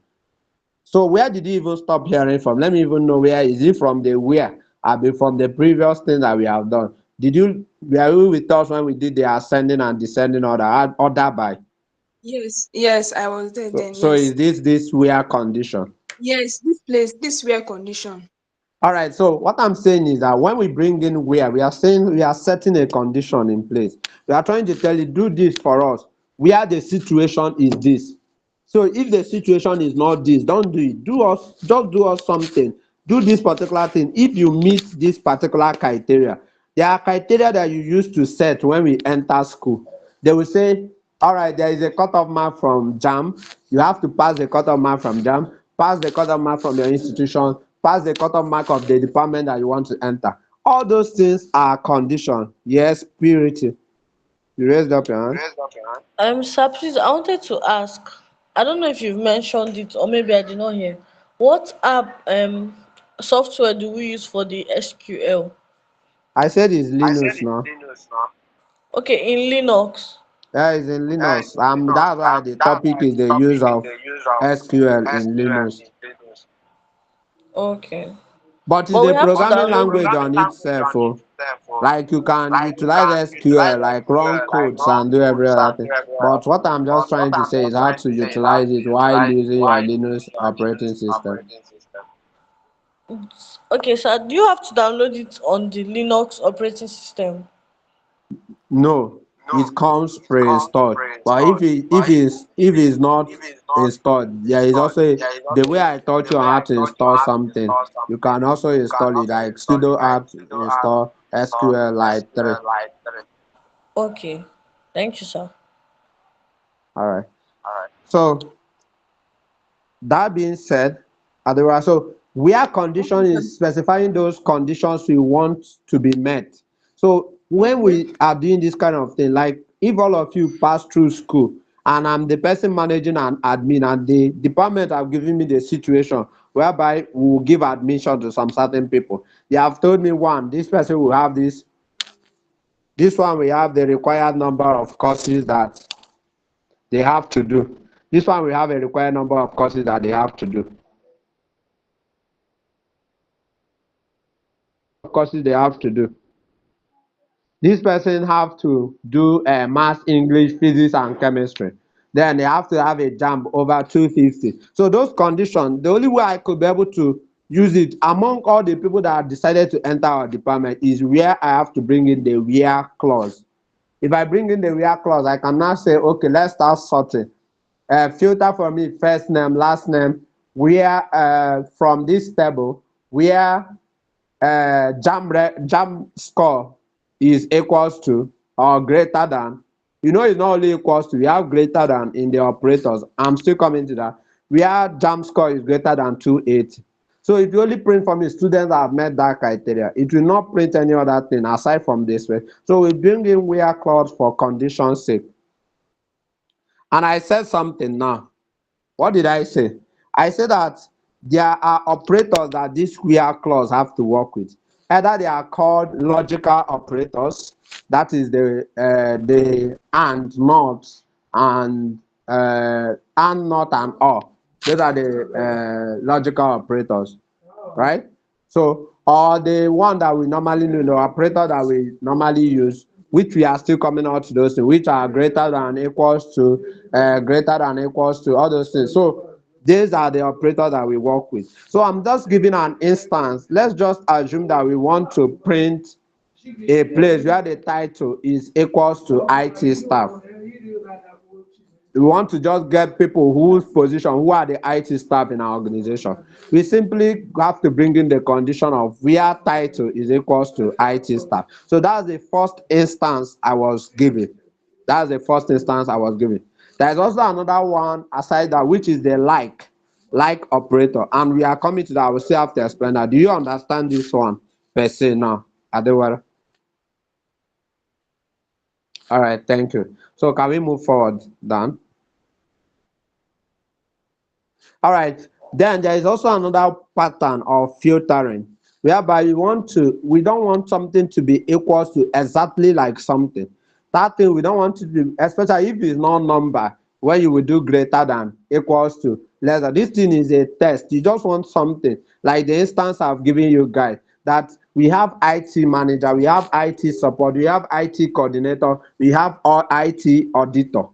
So where did you even stop hearing from? Let me even know where is it from the where? I mean from the previous thing that we have done. Were you with us when we did the ascending and descending order by? Yes, I was there then. So is Yes. this where condition? Yes, this place, this wear condition. All right, so what I'm saying is that when we bring in where, we are saying we are setting a condition in place. We are trying to tell you, do this for us, where the situation is this. So if the situation is not this, don't do it. Just do us something. Do this particular thing. If you meet this particular criteria, there are criteria that you use to set when we enter school. They will say, all right, there is a cutoff mark from JAM. You have to pass the cutoff mark from JAM, pass the cutoff mark from your institution, pass the cutoff mark of the department that you want to enter. All those things are conditions. Yes, purity. You raised up your hand. Sir, please, I wanted to ask. I don't know if you've mentioned it or maybe I did not hear. What app software do we use for the SQL? I said it's Linux now. Okay, in Linux. Yeah, it's in Linux. That's why the topic is the use of SQL in Linux. Okay. But it's But a we have to programming download language on itself. Oh. Like you can utilize SQL, like run codes and do every other thing. But what I'm just trying to say is how to utilize it while using your Linux operating system. Okay, sir, do you have to download it on the Linux operating system? No, it comes pre-installed. But if it's not installed, there is also the way I taught you on how to install something. You can also install it like sudo apt install SQL like 3. Okay. Thank you, sir. All right. So that being said, Adora, so where condition is specifying those conditions we want to be met. So when Okay. we are doing this kind of thing, like if all of you pass through school and I'm the person managing an admin and the department have given me the situation whereby we will give admission to some certain people. They have told me one, this person will have this one we have the required number of courses that they have to do. This one we have a required number of courses that they have to do. Courses they have to do. This person have to do math, English, physics, and chemistry. Then they have to have a jump over 250. So those conditions, the only way I could be able to use it among all the people that have decided to enter our department is where I have to bring in the where clause. If I bring in the where clause, I can now say, okay, let's start sorting. Filter for me first name, last name, where from this table, where jam score is equals to or greater than, it's not only equals to, we have greater than in the operators. I'm still coming to that. Where jam score is greater than 280. So if you only print from the students that have met that criteria, it will not print any other thing aside from this way. So we bring in where clause for condition sake. And I said something now. What did I say? I said that there are operators that this where clause have to work with. Either they are called logical operators, that is the and, not, and and, not, and or. Those are the logical operators, right? So, or the one that we normally know, the operator that we normally use, which we are still coming out to those things, which are greater than, equals to, greater than, equals to, all those things. So these are the operators that we work with. So I'm just giving an instance. Let's just assume that we want to print a place where the title is equals to IT staff. We want to just get people whose position, who are the IT staff in our organization. We simply have to bring in the condition of where title is equals to IT staff. So that's the first instance I was giving. That's the first instance I was giving. There's also another one aside that, which is the like operator. And we are coming to that. I will still have to explain that. Do you understand this one per se now? Adewale? All right, thank you. So can we move forward, Dan? All right. Then there is also another pattern of filtering, whereby we don't want something to be equal to exactly like something. That thing we don't want to be, especially if it's not number, when you will do greater than, equals to, less than. This thing is a test. You just want something like the instance I've given you guys, that we have IT manager, we have IT support, we have IT coordinator, we have all IT auditor.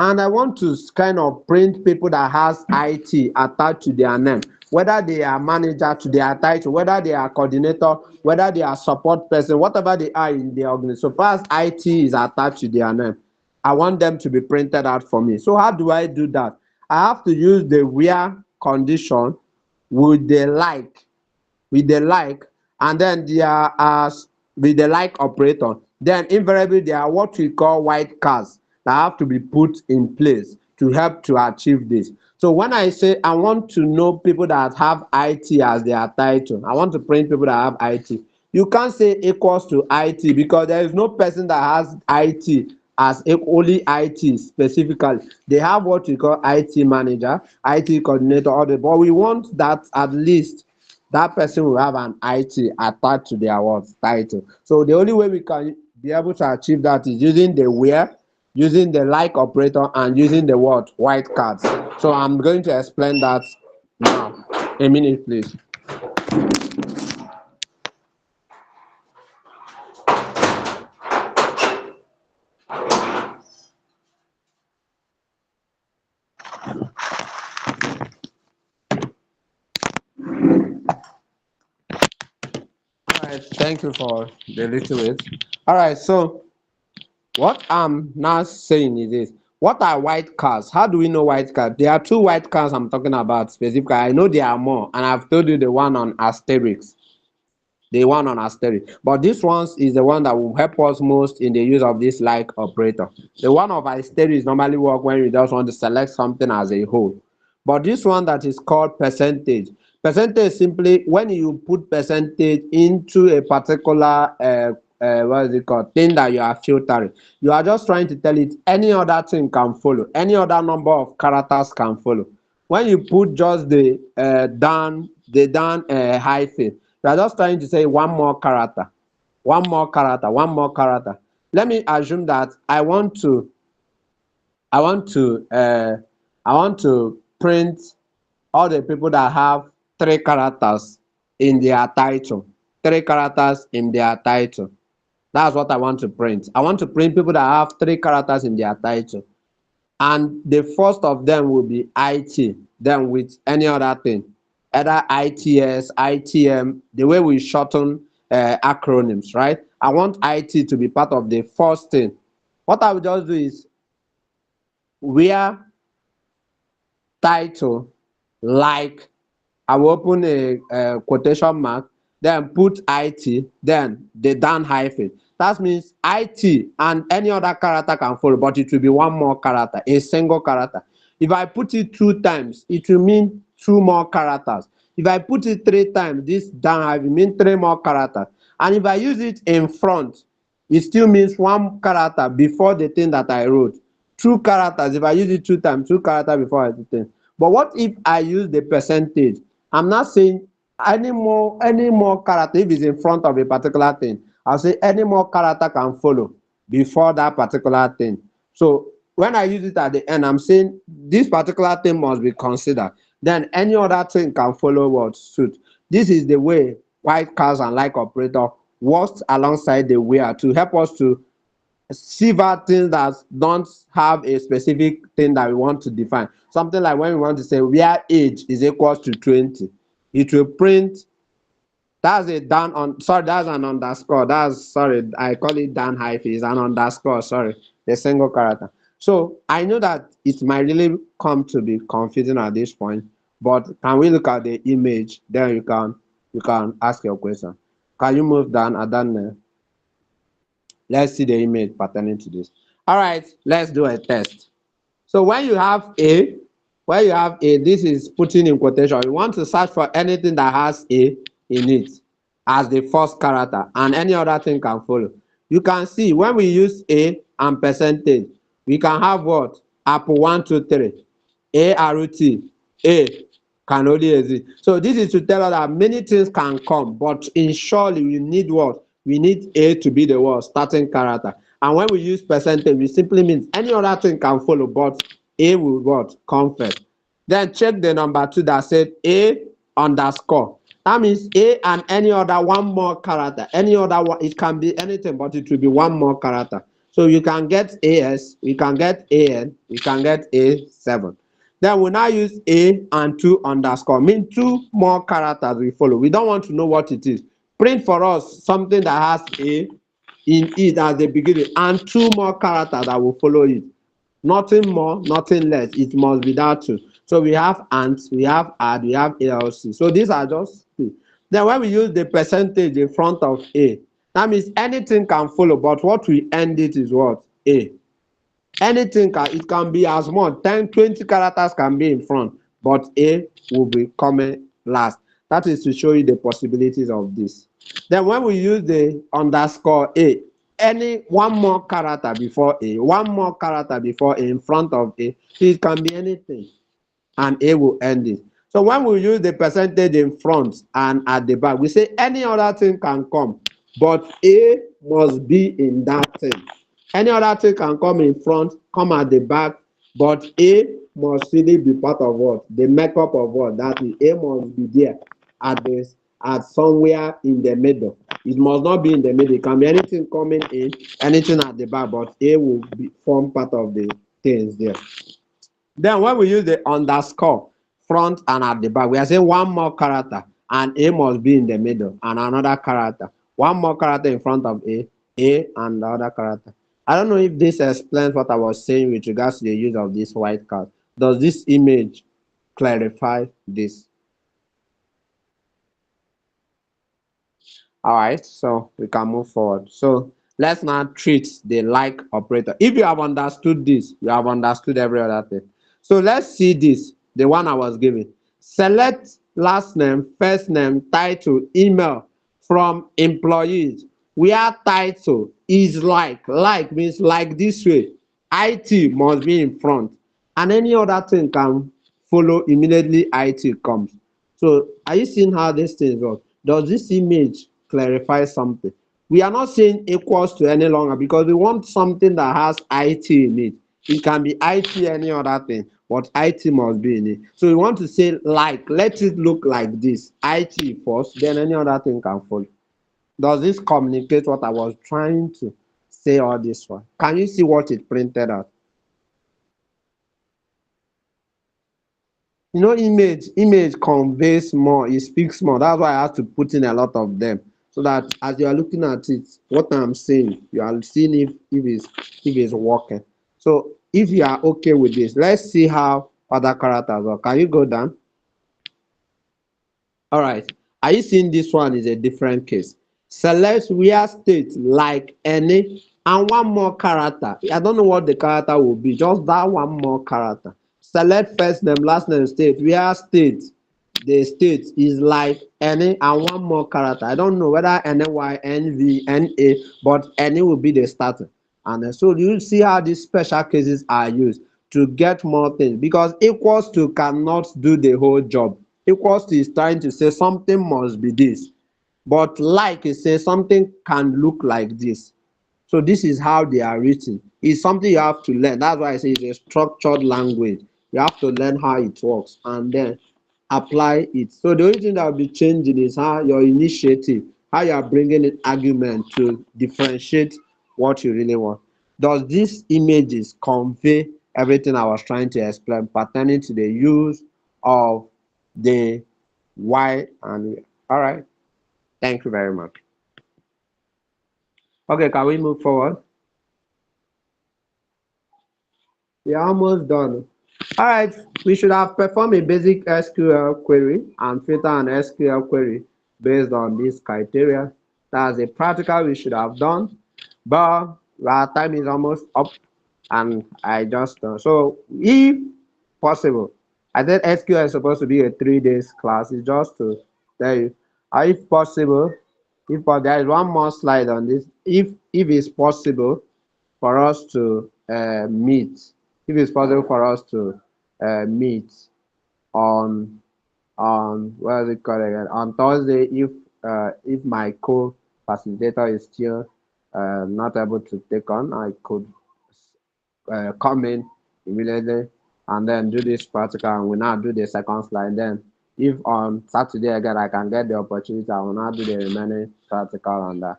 And I want to kind of print people that has IT attached to their name, whether they are manager to their title, whether they are coordinator, whether they are support person, whatever they are in the organization. So far as IT is attached to their name, I want them to be printed out for me. So how do I do that? I have to use the where condition with the like, and then there are with the like operator. Then invariably there are what we call white cards that have to be put in place to help to achieve this. So when I say I want to know people that have IT as their title, I want to print people that have IT. You can't say equals to IT, because there is no person that has IT as only IT specifically. They have what we call IT manager, IT coordinator, all the, but we want that at least that person will have an IT attached to their what title. So the only way we can be able to achieve that is using the where, using the like operator, and using the what white cards. So I'm going to explain that now. A minute, please. All right, thank you for the little bit. All right, so what I'm now saying is this. What are white cards? How do we know white cards? There are two white cards I'm talking about specifically. I know there are more, and I've told you the one on asterisk. The one on asterisk. But this one is the one that will help us most in the use of this like operator. The one of asterisk normally work when you just want to select something as a whole. But this one that is called percentage. Percentage simply when you put percentage into a particular what is it called, thing that you are filtering. You are just trying to tell it any other thing can follow, any other number of characters can follow. When you put just the down hyphen, you are just trying to say one more character, one more character, one more character. Let me assume that I want to I want to print all the people that have three characters in their title. Three characters in their title. That's what I want to print. I want to print people that have three characters in their title. And the first of them will be IT, then with any other thing, either ITS, ITM, the way we shorten acronyms, right? I want IT to be part of the first thing. What I will just do is where title, like, I will open a quotation mark, then put IT, then the down hyphen. That means IT and any other character can follow, but it will be one more character, a single character. If I put it 2 times, it will mean 2 more characters. If I put it 3 times, this down hyphen means 3 more characters. And if I use it in front, it still means 1 character before the thing that I wrote. 2 characters, if I use it 2 times, 2 characters before I do thing. But what if I use the percentage? I'm not saying any more character if it's in front of a particular thing. I'll say any more character can follow before that particular thing. So when I use it at the end, I'm saying this particular thing must be considered. Then any other thing can follow what suit. This is the way white cars and like operator works alongside the where to help us to civil things that don't have a specific thing that we want to define. Something like when we want to say where age is equals to 20, it will print. That's a down on, sorry, that's an underscore. That's, sorry, I call it down hyphen. It's an underscore, sorry, the single character. So I know that it might really come to be confusing at this point, but can we look at the image? Then you can ask your question. Can you move down? I don't know. Let's see the image pertaining to this. All right, let's do a test. So when you have a, this is putting in quotation. You want to search for anything that has a in it as the first character, and any other thing can follow. You can see when we use a and percentage, we can have what? Apple 1, 2, 3. ART, A can only exist. So this is to tell us that many things can come, but in surely we need what? We need A to be the what? Starting character. And when we use percentage, it simply means any other thing can follow, but A will what? Come first. Then check the number 2 that said A underscore. That means A and any other one more character. Any other one, it can be anything, but it will be one more character. So you can get AS, we can get AN, we can get A7. Then we now use A and 2 underscore, mean 2 more characters we follow. We don't want to know what it is. Print for us something that has A in it at the beginning and 2 more characters that will follow it. Nothing more, nothing less. It must be that 2. So we have AND, we have ADD, we have ALC. So these are just 2. Then when we use the percentage in front of A, that means anything can follow, but what we end it is what? A. Anything can, it can be as much 10, 20 characters can be in front, but A will be coming last. That is to show you the possibilities of this. Then when we use the underscore A, any one more character before A, one more character before A in front of A, it can be anything, and A will end it. So when we use the percentage in front and at the back, we say any other thing can come, but A must be in that thing. Any other thing can come in front, come at the back, but A must really be part of what? The makeup of what? That is, A must be there at this, at somewhere in the middle. It must not be in the middle. It can be anything coming in, anything at the back, but A will form part of the things there. Then when we use the underscore front and at the back, we are saying one more character, and A must be in the middle, and another character. One more character in front of A and the other character. I don't know if this explains what I was saying with regards to the use of this white card. Does this image clarify this? All right, so we can move forward. So let's now treat the like operator. If you have understood this, you have understood every other thing. So let's see this, the one I was giving. Select last name, first name, title, email from employees, where title is like means like this way. IT must be in front, and any other thing can follow immediately IT comes. So are you seeing how this thing works? Does this image clarify something? We are not saying equals to any longer because we want something that has IT in it. It can be IT, any other thing, but IT must be in it. So we want to say like, let it look like this. IT first, then any other thing can follow. Does this communicate what I was trying to say all this one? Can you see what it printed out? You know, image conveys more, it speaks more. That's why I have to put in a lot of them, so that as you are looking at it, what I'm saying, you are seeing if it's working. So if you are okay with this, let's see how other characters work. Can you go down? All right. Are you seeing this one is a different case? Select where state like any and one more character. I don't know what the character will be, just that one more character. Select first name, last name, state. Where state, the state is like any and one more character. I don't know whether NY, NV, NA, but any will be the starter. And so you see how these special cases are used to get more things, because equals to cannot do the whole job. Equals to is trying to say something must be this, but like it says something can look like this. So this is how they are written. It's something you have to learn. That's why I say it's a structured language. You have to learn how it works and then apply it. So the only thing that will be changing is how your initiative, how you are bringing in argument to differentiate what you really want. Does these images convey everything I was trying to explain pertaining to the use of the why and all right? Thank you very much. Okay, can we move forward? We are almost done. All right, we should have performed a basic SQL query and filter an SQL query based on this criteria. That's a practical we should have done, but our time is almost up, and I just so if possible, I said SQL is supposed to be a 3 days class. It's just to tell you, if possible, there is one more slide on this. If it's possible for us to meet, if it's possible for us to meet on what is it called again, on Thursday, if my co-facilitator is still not able to take on, I could come in immediately and then do this practical, and we now do the second slide. Then if on Saturday again I can get the opportunity, I will now do the remaining practical, and I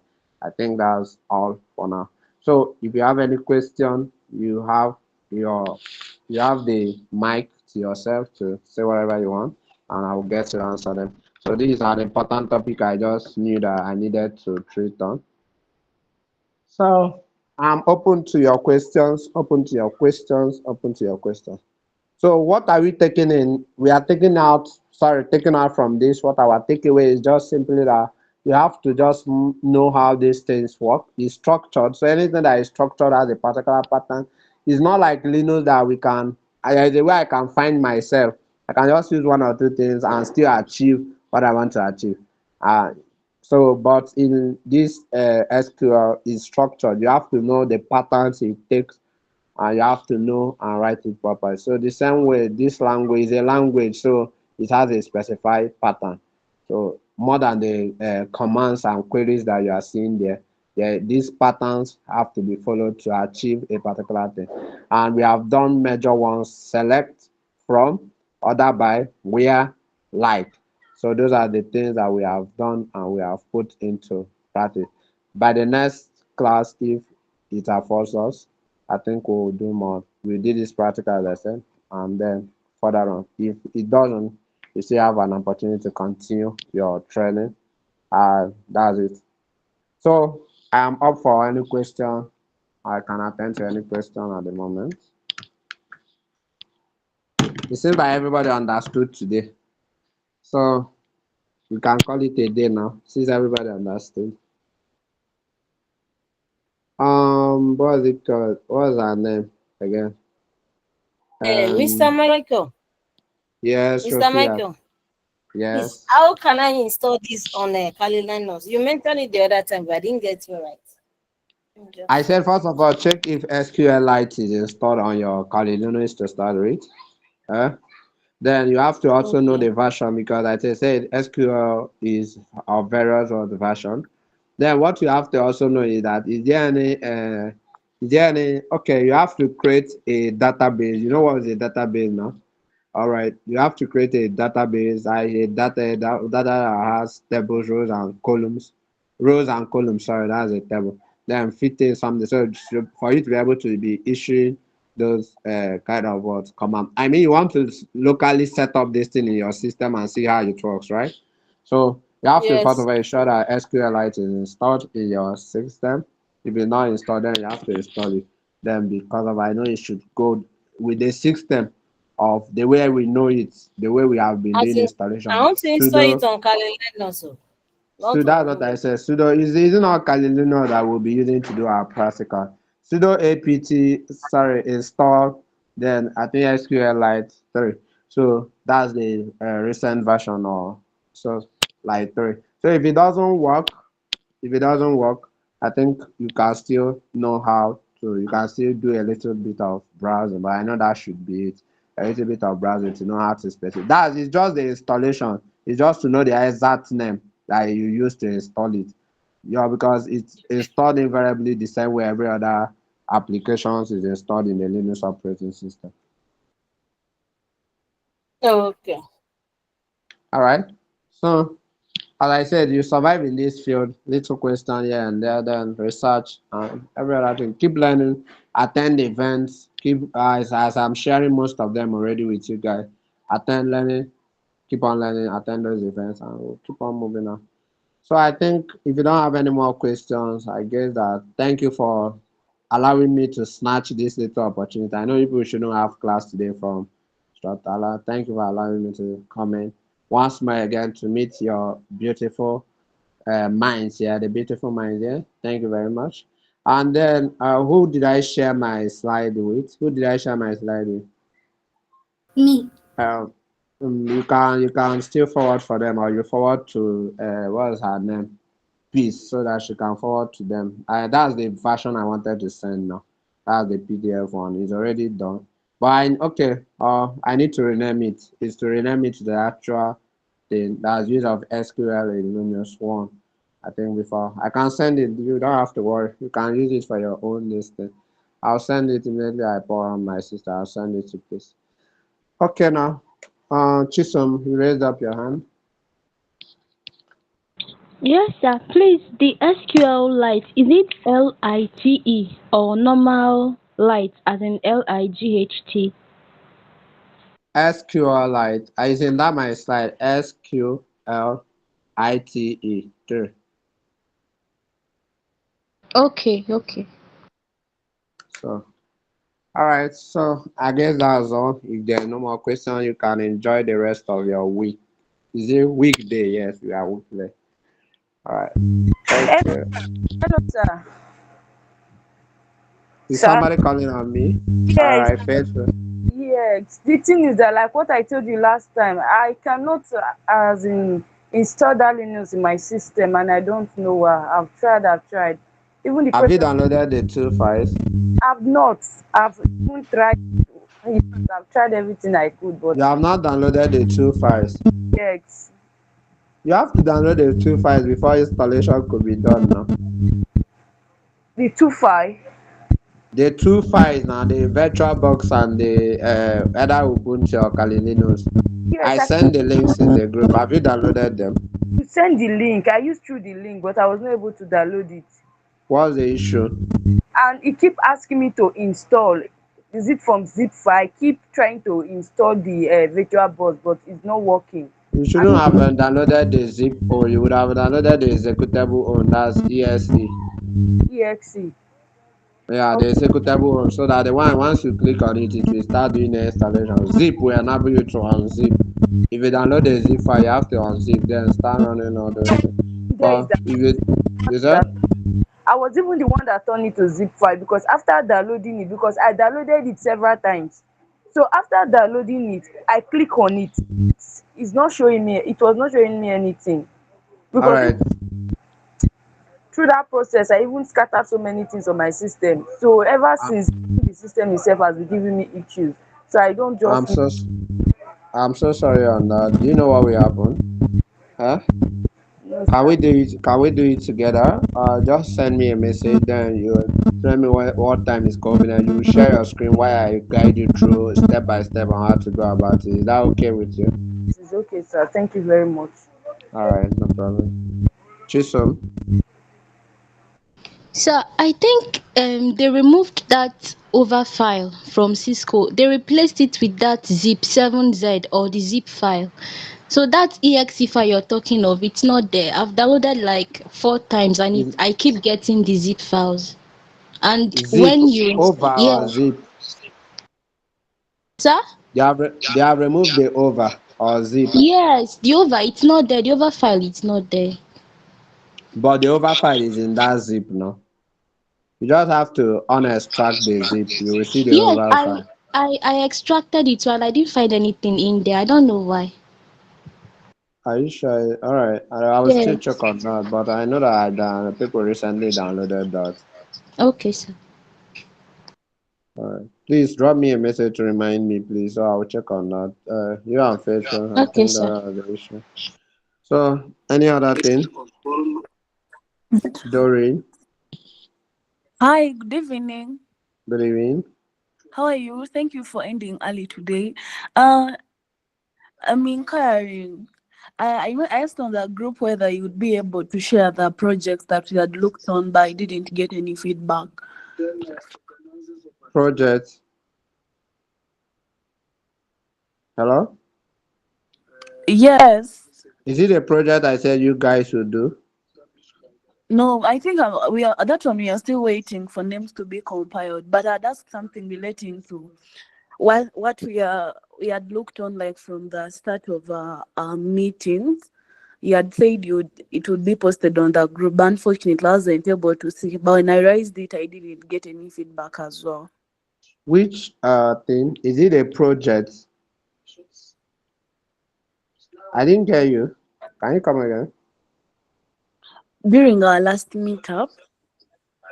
think that's all for now. So if you have any question, you have the mic to yourself to say whatever you want, and I will get to answer them. So this is an important topic I just knew that I needed to treat on. So I'm open to your questions, open to your questions, open to your questions. So what are we taking in? We are taking out from this. What our takeaway is just simply that you have to just know how these things work. It's structured. So anything that is structured has a particular pattern. It's not like Linux that there's a way I can find myself. I can just use one or two things and still achieve what I want to achieve. Uh, but in this SQL is structured. You have to know the patterns it takes, and you have to know and write it properly. So the same way, this language is a language, so it has a specified pattern. So more than the commands and queries that you are seeing there, these patterns have to be followed to achieve a particular thing. And we have done major ones: select, from, order by, where, like. So those are the things that we have done and we have put into practice. By the next class, if it affords us, I think we'll do more. We did this practical lesson, and then further on, if it doesn't, you still have an opportunity to continue your training. That's it. So I am up for any question. I can attend to any question at the moment. It seems like everybody understood today. So we can call it a day now, since everybody understood. What was it called? What was her name again? Mr. Michael, Yes, Mr. Sophia. Michael, please, Yes. how can I install this on Kali Linux? You mentioned it the other time, but I didn't get you right. I said, first of all, check if SQLite is installed on your Kali Linux to start with. Then you have to also know Okay. the version, because like I said, SQL is of various of the version. Then what you have to also know is that okay, you have to create a database. You know what is a database now? All right, you have to create a database, data that has tables, rows and columns. Sorry, that's a table. Then fit in something. So for you to be able to be issuing those kind of what command. I mean, you want to locally set up this thing in your system and see how it works, right? So you have to first Yes. of all ensure that SQLite is installed in your system. If it's not installed, then you have to install it. Then because of I know it should go with the system of the way we know it, the way we have been As doing in, I installation. want to install it on Kali Linux, So not that's on what I Windows. said. Sudo is not Kali Linux that we'll be using to do our practical. Sudo apt, sorry, install, then I think SQLite 3. So that's the recent version, or so like 3. So if it doesn't work, I think you can still know how to, you can still do a little bit of browsing, but I know that should be it. A little bit of browsing to know how to specify. That is just the installation. It's just to know the exact name that you use to install it. Yeah, because it's installed invariably the same way every other applications is installed in the Linux operating system. Okay. All right. So, as I said, you survive in this field. Little question here and there, then research and every other thing. Keep learning, attend events. Keep as I'm sharing most of them already with you guys. Attend learning, keep on learning, attend those events, and we'll keep on moving on. So I think if you don't have any more questions, I guess that thank you for allowing me to snatch this little opportunity. I know people shouldn't have class today from Stratala. Thank you for allowing me to come in once more again to meet your beautiful minds here, the beautiful minds here. Thank you very much. And then who did I share my slide with? Who did I share my slide with? Me. Um, you can still forward for them or you forward to what's her name? Peace so that she can forward to them. That's the version I wanted to send now. That's the PDF one. It's already done. But okay, I need to rename it. It's to rename it to the actual thing. That's use of SQL in Linux one. I think before I can send it. You don't have to worry. You can use it for your own listing. I'll send it immediately. I pour on my sister. I'll send it to Peace. Okay now. Chisom, you raised up your hand. Yes, sir. Please, the SQL Lite, is it Lite or normal light as in Light? SQLite. I in that my slide. SQLITE. There. Okay, okay. So, all right. So I guess that's all. If there are no more questions, you can enjoy the rest of your week. Is it weekday? Yes, we are weekday. All right. Thank you. Hello, sir. Is Sir? somebody calling on me? All Yes, right, faithful. yes. The thing is that, like what I told you last time, I cannot, as in, install that Linux in my system, and I don't know why. I've tried. Even the Have you question, downloaded the two files? I've not. I've even tried. In fact, I've tried everything I could, but You have not downloaded the two files. yes, You have to download the two files before installation could be done now. the two file. The two files now, the VirtualBox and the either Ubuntu or Kali Linux. Yes, I I send the links in the group. Have you downloaded them? you send the link. I used through the link, but I was not able to download it. What's the issue? And it keep asking me to install. Is it from zip file? I keep trying to install the virtual box, but it's not working. You And shouldn't have downloaded the zip or you would have downloaded the executable on that's ESE. exe. Yeah, the Okay, executable one so that the one once you click on it, it will start doing the installation. Zip will enable you to unzip. If you download the zip file, you have to unzip, then start running all those things. there is But that. if you that said I was even the one that turned it to zip file, because after downloading it, because I downloaded it several times. So after downloading it, I click on it. It's not showing me. It was not showing me anything, all because right, through that process, I even scattered so many things on my system. So ever since, the system itself has been giving me issues. So I don't I'm just so I'm so sorry on that. Do you know what will happen? Huh? know, Can sir. we do it? Can we do it together? Just send me a message, then you tell me what time is convenient. You share your screen while I guide you through step by step on how to go about it. Is that okay with you? It's okay, sir. Thank you very much. All right, no problem. Chisom, So I think they removed that over file from Cisco. They replaced it with that zip 7Z or the zip file. So that exe file you're talking of, it's not there. I've downloaded like 4 times and is I keep getting the zip files. And zip when you over yeah, or zip? sir? They have removed the over or zip, Yes, the over it's not there. The over file it's not there. but the over file is in that zip now. You just have to unextract the zip. You will see the Yes, over I file. I I extracted it and I didn't find anything in there. I don't know why. Are you sure? All right, I will still Yes. check on that, but I know that people recently downloaded that. Okay, sir. All right. Please drop me a message to remind me, please, so I'll check on that. You are faithful. I Okay, think sir. that is the issue. So, any other thing? Doreen, Hi, good evening. good evening. How are you? Thank you for ending early today. Uh, I'm inquiring. I asked on the group whether you would be able to share the projects that we had looked on, but I didn't get any feedback. Project. Hello? Yes. Is it a project I said you guys should do? No, I think we are that one. We are still waiting for names to be compiled. But that's something relating to what we had looked on, like from the start of our meetings. You had said it would be posted on the group, but unfortunately I wasn't able to see. But when I raised it, I didn't get any feedback as well. Which thing? Is it a project? I didn't hear you. Can you come again? During our last meetup,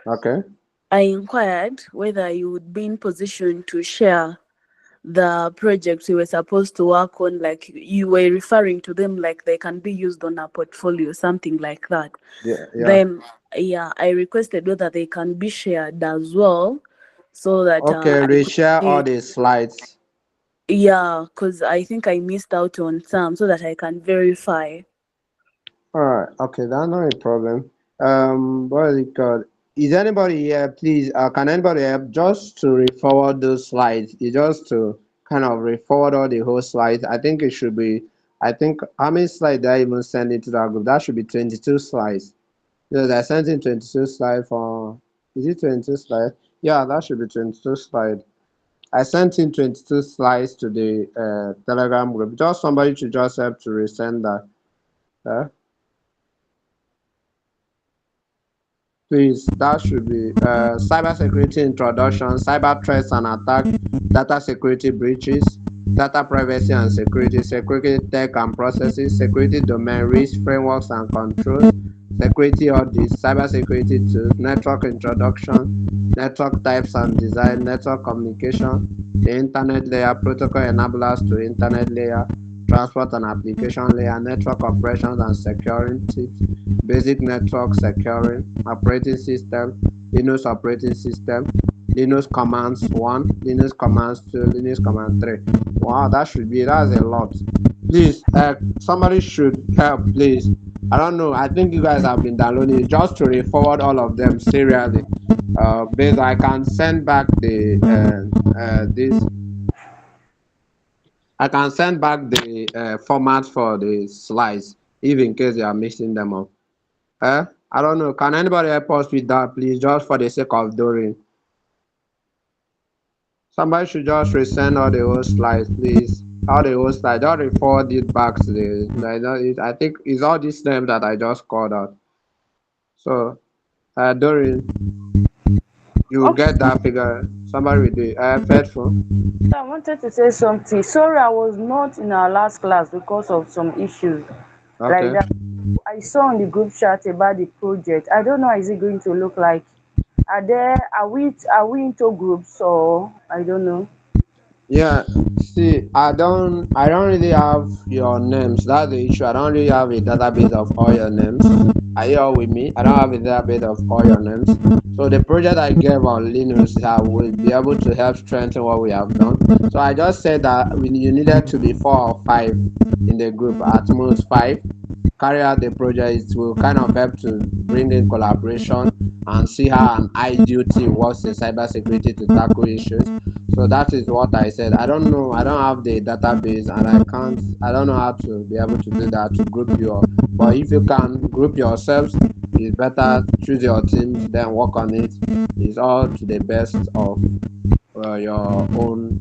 Okay. I inquired whether you would be in position to share the projects we were supposed to work on, like you were referring to them like they can be used on a portfolio, something like that. Yeah, yeah. Then, yeah, I requested whether they can be shared as well, so that Okay, I could reshare all see. the slides. Yeah, because I think I missed out on some, so that I can verify. All right. Okay, that's not a problem. What is it called? Is anybody here? Please, can anybody help just to re-forward those slides? You just to kind of re-forward all the whole slides. I think it should be. I think how many slides did I even send into that group? That should be 22 slides. Because I sent in 22 slides for. Is it 22 slides? Yeah, that should be 22 slides. I sent in 22 slides to the Telegram group. Just somebody to just help to resend that. Please, that should be cybersecurity introduction, cyber threats and attacks, data security breaches, data privacy and security, security tech and processes, security domain risk frameworks and controls, security audits, cybersecurity tools, network introduction, network types and design, network communication, the internet layer, protocol enablers to internet layer, transport and application layer, network operations and security, basic network securing, operating system, Linux operating system, Linux commands 1, Linux commands 2, Linux command 3. Wow, that's a lot. Please, somebody should help, please. I don't know. I think you guys have been downloading it just to re-forward all of them serially. Based, I can send back the this. I can send back the format for the slides if in case you are mixing them up. I don't know. Can anybody help us with that, please, just for the sake of Doreen? Somebody should just resend all the whole slides, please. All the whole slides. Just forward it back to I think it's all these names that I just called out. So, Doreen, you will Okay. get that figure. Somebody will do it. Faithful. So I wanted to say something. Sorry, I was not in our last class because of some issues like Okay. that. I saw on the group chat about the project. I don't know how is it going to look like. Are we into groups, or I don't know. Yeah, see, I don't really have your names. That's the issue. I don't really have a database of all your names. Are you all with me? I don't have a database of all your names. So the project I gave on Linux will be able to help strengthen what we have done. So I just said that you needed to be 4 or 5 in the group, at most 5. Carry out the project. It will kind of help to bring in collaboration and see how an ideal team works in cybersecurity to tackle issues. So that is what I said. I don't know. I don't have the database and I can't. I don't know how to be able to do that to group you up. But if you can group yourselves, it's better. Choose your teams, then work on it. It's all to the best of your own.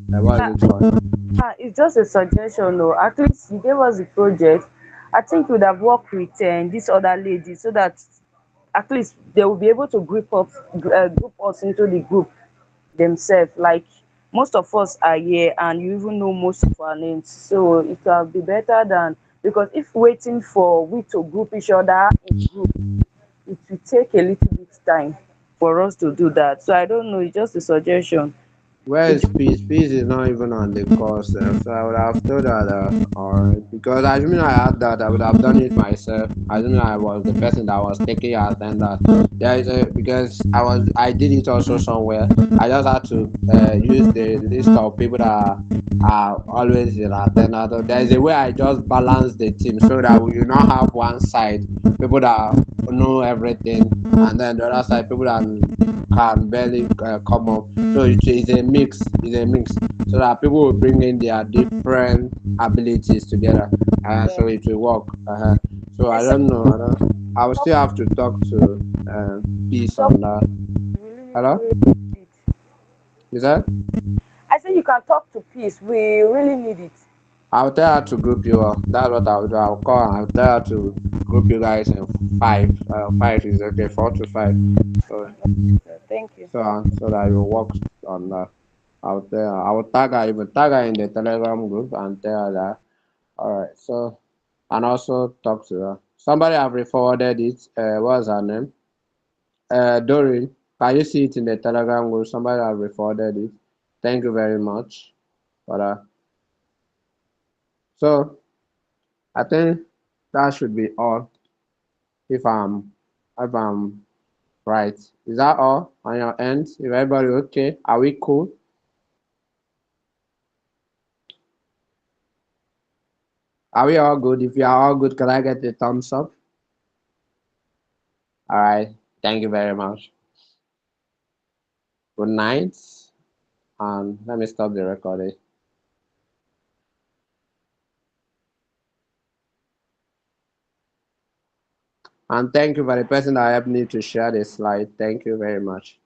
What is Ah, it called? it's just a suggestion though. At least you gave us the project. I think we'd have worked with this other lady so that at least they will be able to group us into the group themselves. Like most of us are here and you even know most of our names. So it will be better than, because if waiting for we to group each other in group, it will take a little bit time for us to do that. So I don't know, it's just a suggestion. Where is peace? Peace is not even on the course, so I would have told her that, alright. Because assuming I had that, I would have done it myself. Assuming I was the person that was taking your attendance. There is a because I did it also somewhere. I just had to use the list of people that are always in attendance. So there is a way I just balance the team so that we do not have one side people that know everything, and then the other side people that can barely come up. So it's a mix. It's a mix, so that people will bring in their different abilities together, Yeah. so it will work. So I Yes, sir. don't know. I will still have to talk to Peace Talk on to that. we really, Hello, really need it. is that? I say you can talk to peace. We really need it. I'll tell her to group you up. That's what I'll do. I'll call and I'll tell her to group you guys in five. Five is okay. 4 to 5. So So thank you. so that you work on that. I will tag her, even tag her in the Telegram group and tell her that. All right. So, and also talk to her. Somebody have forwarded it. What's her name? Doreen. Can you see it in the Telegram group? Somebody have forwarded it. Thank you very much for that. So, I think that should be all. If I'm right. Is that all on your end? Is everybody okay? Are we cool? Are we all good? If you are all good, can I get a thumbs up? All right. Thank you very much. Good night. And let me stop the recording. And thank you for the person that helped me to share the slide. Thank you very much.